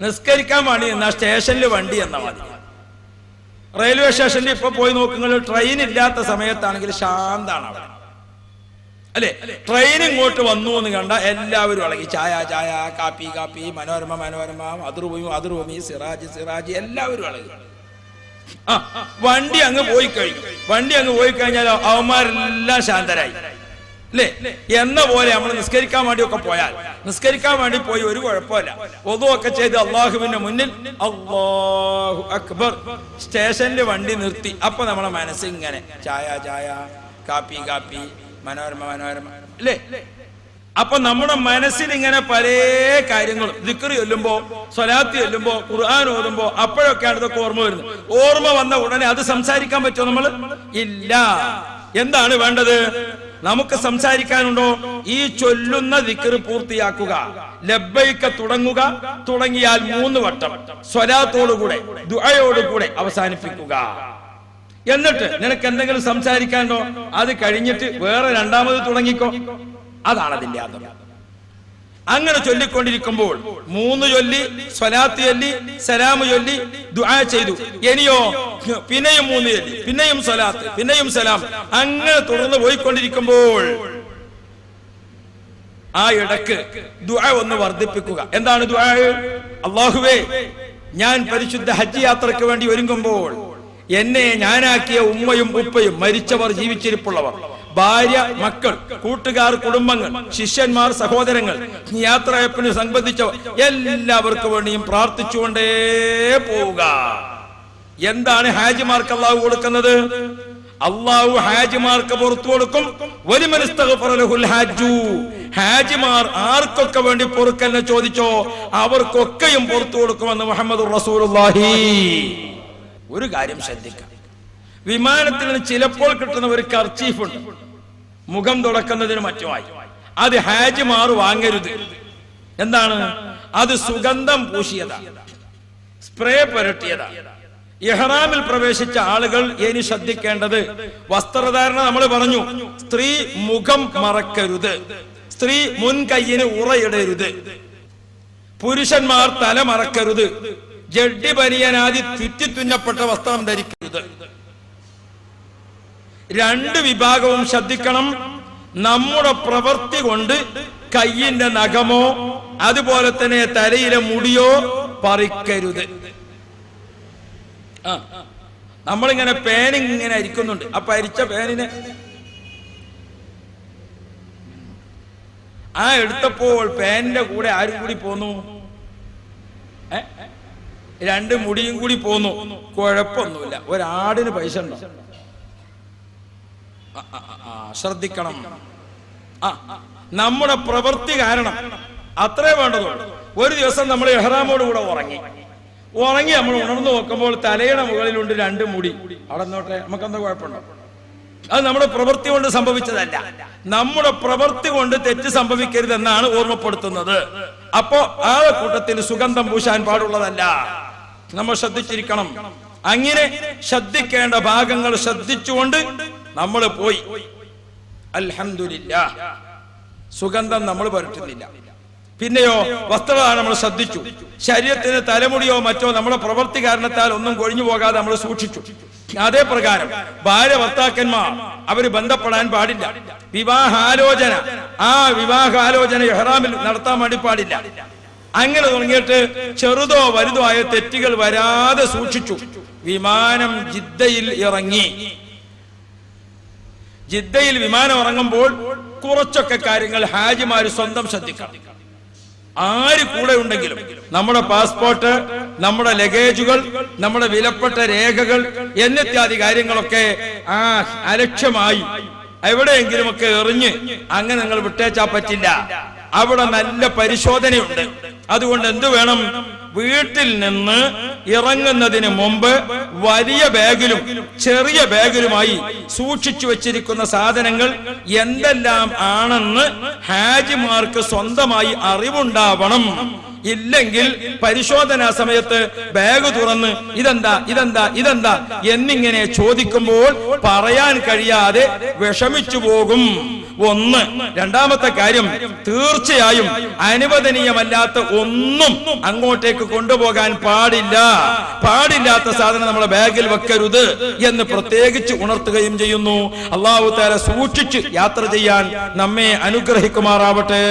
നിസ്കരിക്കാൻ വേണ്ടി നിന്നാൽ സ്റ്റേഷനിൽ വണ്ടി എന്ന മതി. റെയിൽവേ സ്റ്റേഷനിൽ ഇപ്പൊ പോയി നോക്കുമ്പോൾ ട്രെയിൻ ഇല്ലാത്ത സമയത്താണെങ്കിൽ ശാന്താണ് അവിടെ, അല്ലെ? ട്രെയിൻ ഇങ്ങോട്ട് വന്നു എന്ന് കണ്ട എല്ലാവരും ഇളകി. ചായ ചായ, കാപ്പി കാപ്പി, മനോരമ മനോരമ, അതിർഭൂമി, സിറാജ് എല്ലാവരും ഇളകി. വണ്ടി അങ്ങ് പോയി കഴിഞ്ഞാൽ അവന്മാരെല്ലാം ശാന്തരായി, അല്ലേ? എന്ന പോലെ നമ്മൾ നിസ്കരിക്കാൻ വേണ്ടിയൊക്കെ പോയാൽ, നിസ്കരിക്കാൻ വേണ്ടി പോയി ഒരു കുഴപ്പമില്ല, ഒതുവൊക്കെ ചെയ്ത് അള്ളാഹുവിന്റെ മുന്നിൽ അല്ലാഹു അക്ബർ, സ്റ്റേഷനിൽ വണ്ടി നിർത്തി. അപ്പൊ നമ്മളെ മനസ്സിങ്ങനെ ചായ ചായ, കാപ്പി കാപ്പി, മനോരമ മനോരമ, അല്ലേ? അപ്പൊ നമ്മുടെ മനസ്സിൽ ഇങ്ങനെ പല കാര്യങ്ങളും ദിക്ർ ചൊല്ലുമ്പോ, സ്വലാത്ത് ചൊല്ലുമ്പോ, ഖുർആൻ ഓതുമ്പോ അപ്പോഴൊക്കെയാണ് ഇതൊക്കെ ഓർമ്മ വരുന്നത്. ഓർമ്മ വന്ന ഉടനെ അത് സംസാരിക്കാൻ പറ്റുമോ നമ്മൾ? ഇല്ല. എന്താണ് വേണ്ടത്? നമുക്ക് സംസാരിക്കാനുണ്ടോ? ഈ ചൊല്ലുന്ന ദിക്ർ പൂർത്തിയാക്കുക, ലബ്ബൈക തുടങ്ങുക, തുടങ്ങിയാൽ 3 വട്ടം സ്വലാത്തോടുകൂടെ ദുആയോടുകൂടെ അവസാനിപ്പിക്കുക. എന്നിട്ട് നിനക്ക് എന്തെങ്കിലും സംസാരിക്കാനുണ്ടോ, അത് കഴിഞ്ഞിട്ട് വേറെ രണ്ടാമത് തുടങ്ങിക്കോ. അതാണ് അതിന്റെ ആദം. അങ്ങനെ ചൊല്ലിക്കൊണ്ടിരിക്കുമ്പോൾ 3 ചൊല്ലി, സ്വലാത്ത് ചൊല്ലി, സലാം ചൊല്ലി, ദുആ ചെയ്തു. ഇനിയോ പിന്നെയും 3 ചൊല്ലി, പിന്നെയും സ്വലാത്ത്, പിന്നെയും സലാം, അങ്ങനെ തുടർന്ന് പോയിക്കൊണ്ടിരിക്കുമ്പോൾ ആ ഇടക്ക് ദുആ ഒന്ന് വർദ്ധിപ്പിക്കുക. എന്താണ് ദുആ? അല്ലാഹുവേ, ഞാൻ പരിശുദ്ധ ഹജ്ജ് യാത്രയ്ക്ക് വേണ്ടി ഒരുങ്ങുമ്പോൾ എന്നെ ഞാനാക്കിയ ഉമ്മയും ഉപ്പയും, മരിച്ചവർ, ജീവിച്ചിരിപ്പുള്ളവർ, ഭാര്യ, മക്കൾ, കൂട്ടുകാർ, കുടുംബങ്ങൾ, ശിഷ്യന്മാർ, സഹോദരങ്ങൾ, യാത്രയപ്പിന് സംബന്ധിച്ചവർ എല്ലാവർക്കും വേണ്ടിയും പ്രാർത്ഥിച്ചുകൊണ്ടേ പോവുക. എന്താണ് ഹാജിമാർക്ക് അള്ളാഹു കൊടുക്കുന്നത്? അള്ളാഹു ഹാജിമാർക്ക് പുറത്തു കൊടുക്കും. ഹാജിമാർ ആർക്കൊക്കെ വേണ്ടി പൊറുക്കലിനെ ചോദിച്ചോ അവർക്കൊക്കെയും പുറത്തു കൊടുക്കുമെന്ന് മുഹമ്മദുർ റസൂലുള്ളാഹി. ഒരു കാര്യം ശ്രദ്ധിക്കാം, വിമാനത്തിൽ നിന്ന് ചിലപ്പോൾ കിട്ടുന്ന ഒരു കർച്ചീഫ് ഉണ്ട്, മുഖം തുടക്കുന്നതിന് മറ്റുമായി. അത് ഹാജിമാർ വാങ്ങരുത്. എന്താണ് അത്? സുഗന്ധം പൂശിയതാണ്, സ്പ്രേ പുരട്ടിയതാണ്. ഇഹ്റാമിൽ പ്രവേശിച്ച ആളുകൾ ഇനി ശ്രദ്ധിക്കേണ്ടത് വസ്ത്രധാരണ. നമ്മൾ പറഞ്ഞു, സ്ത്രീ മുഖം മറക്കരുത്, സ്ത്രീ മുൻകൈയിന് ഉറയിടരുത്, പുരുഷന്മാർ തല മറക്കരുത്, ജഡ്ഡി ബനിയനാദി തുന്നിത്തുന്നപ്പെട്ട വസ്ത്രം ധരിക്കരുത്. 2 വിഭാഗവും ശ്രദ്ധിക്കണം. നമ്മുടെ പ്രവൃത്തി കൊണ്ട് കയ്യിന്റെ നഖമോ അതുപോലെ തന്നെ തലയിലെ മുടിയോ പറിക്കരുത്. നമ്മളിങ്ങനെ പേനിങ്ങനെ അരിക്കുന്നുണ്ട്. അപ്പൊ അരിച്ച പേനിനെ എടുത്തപ്പോൾ പേനിന്റെ കൂടെ ആരും കൂടി പോന്നു? 2 മുടിയും കൂടി പോന്നു. കുഴപ്പമൊന്നുമില്ല. ഒരാടിന് പൈസ ഉണ്ടോ? ശ്രദ്ധിക്കണം. നമ്മുടെ പ്രവൃത്തി കാരണം അത്രേ വേണ്ടതുള്ളൂ. ഒരു ദിവസം നമ്മൾ ഇഹ്റാമോട് കൂടെ ഉറങ്ങി നമ്മൾ ഉണർന്നു നോക്കുമ്പോൾ തലയുടെ മുകളിലുണ്ട് 2 മുടി. അവിടെ നോട്ടെ, നമുക്കെന്താ കുഴപ്പമുണ്ടോ? അത് നമ്മുടെ പ്രവൃത്തി കൊണ്ട് സംഭവിച്ചതല്ല. നമ്മുടെ പ്രവൃത്തി കൊണ്ട് തെറ്റ് സംഭവിക്കരുതെന്നാണ് ഓർമ്മപ്പെടുത്തുന്നത്. അപ്പോ ആ കൂട്ടത്തിൽ സുഗന്ധം പൂശാൻ പാടുള്ളതല്ല. നമ്മൾ ശ്രദ്ധിച്ചിരിക്കണം. അങ്ങനെ ശ്രദ്ധിക്കേണ്ട ഭാഗങ്ങൾ ശ്രദ്ധിച്ചുകൊണ്ട് നമ്മൾ പോയി. അൽഹംദുലില്ലാഹ്, സുഗന്ധം നമ്മൾ പുരട്ടുന്നില്ല. പിന്നെയോ വസ്ത്രധാരണം നമ്മൾ ശ്രദ്ധിച്ചു. ശരീരത്തിന് തലമുടിയോ മറ്റോ നമ്മുടെ പ്രവൃത്തി കാരണത്താൽ ഒന്നും കൊഴിഞ്ഞു പോകാതെ നമ്മൾ സൂക്ഷിച്ചു. അതേ പ്രകാരം ഭാര്യ ഭർത്താക്കന്മാർ അവര് ബന്ധപ്പെടാൻ പാടില്ല. വിവാഹാലോചന, ആ വിവാഹാലോചന ഇഹ്റാമിൽ നടത്താൻ വേണ്ടി പാടില്ല. അങ്ങനെ തുടങ്ങിയിട്ട് ചെറുതോ വലുതോ ആയ തെറ്റുകൾ വരാതെ സൂക്ഷിച്ചു. വിമാനം ജിദ്ദയിൽ ഇറങ്ങി. ജിദ്ദയിൽ വിമാനം ഇറങ്ങുമ്പോൾ കുറച്ചൊക്കെ കാര്യങ്ങൾ ഹാജിമാര് സ്വന്തം ശ്രദ്ധിക്കണം. ആര് കൂടെ ഉണ്ടെങ്കിലും നമ്മുടെ പാസ്പോർട്ട്, നമ്മുടെ ലഗേജുകൾ, നമ്മുടെ വിലപ്പെട്ട രേഖകൾ എന്നിത്യാദി കാര്യങ്ങളൊക്കെ അലക്ഷ്യമായി എവിടെയെങ്കിലുമൊക്കെ എറിഞ്ഞ് അങ്ങനെ നിങ്ങൾ വിട്ടേച്ചാ പറ്റില്ല. അവിടെ നല്ല പരിശോധനയുണ്ട്. അതുകൊണ്ട് എന്തു വേണം? വീട്ടിൽ നിന്ന് ഇറങ്ങുന്നതിന് മുമ്പ് വലിയ ബാഗിലും ചെറിയ ബാഗിലുമായി സൂക്ഷിച്ചു വെച്ചിരിക്കുന്ന സാധനങ്ങൾ എന്തെല്ലാം ആണെന്ന് ഹാജിമാർക്ക് സ്വന്തമായി അറിവുണ്ടാവണം. ഇല്ലെങ്കിൽ പരിശോധനാ സമയത്ത് ബാഗ് തുറന്ന് ഇതെന്താ ഇതെന്താ ഇതെന്താ എന്നിങ്ങനെ ചോദിക്കുമ്പോൾ പറയാൻ കഴിയാതെ വിഷമിച്ചു പോകും. ഒന്ന്. രണ്ടാമത്തെ കാര്യം, തീർച്ചയായും അനുവദനീയമല്ലാത്ത ഒന്നും അങ്ങോട്ടേക്ക് കൊണ്ടുപോകാൻ പാടില്ല. പാടില്ലാത്ത സാധനം നമ്മളെ ബാഗിൽ വെക്കരുത് എന്ന് പ്രത്യേകിച്ച് ഉണർത്തുകയും ചെയ്യുന്നു. അല്ലാഹു തആല സൂക്ഷിച്ച് യാത്ര ചെയ്യാൻ നമ്മെ അനുഗ്രഹിക്കുമാറാവട്ടെ.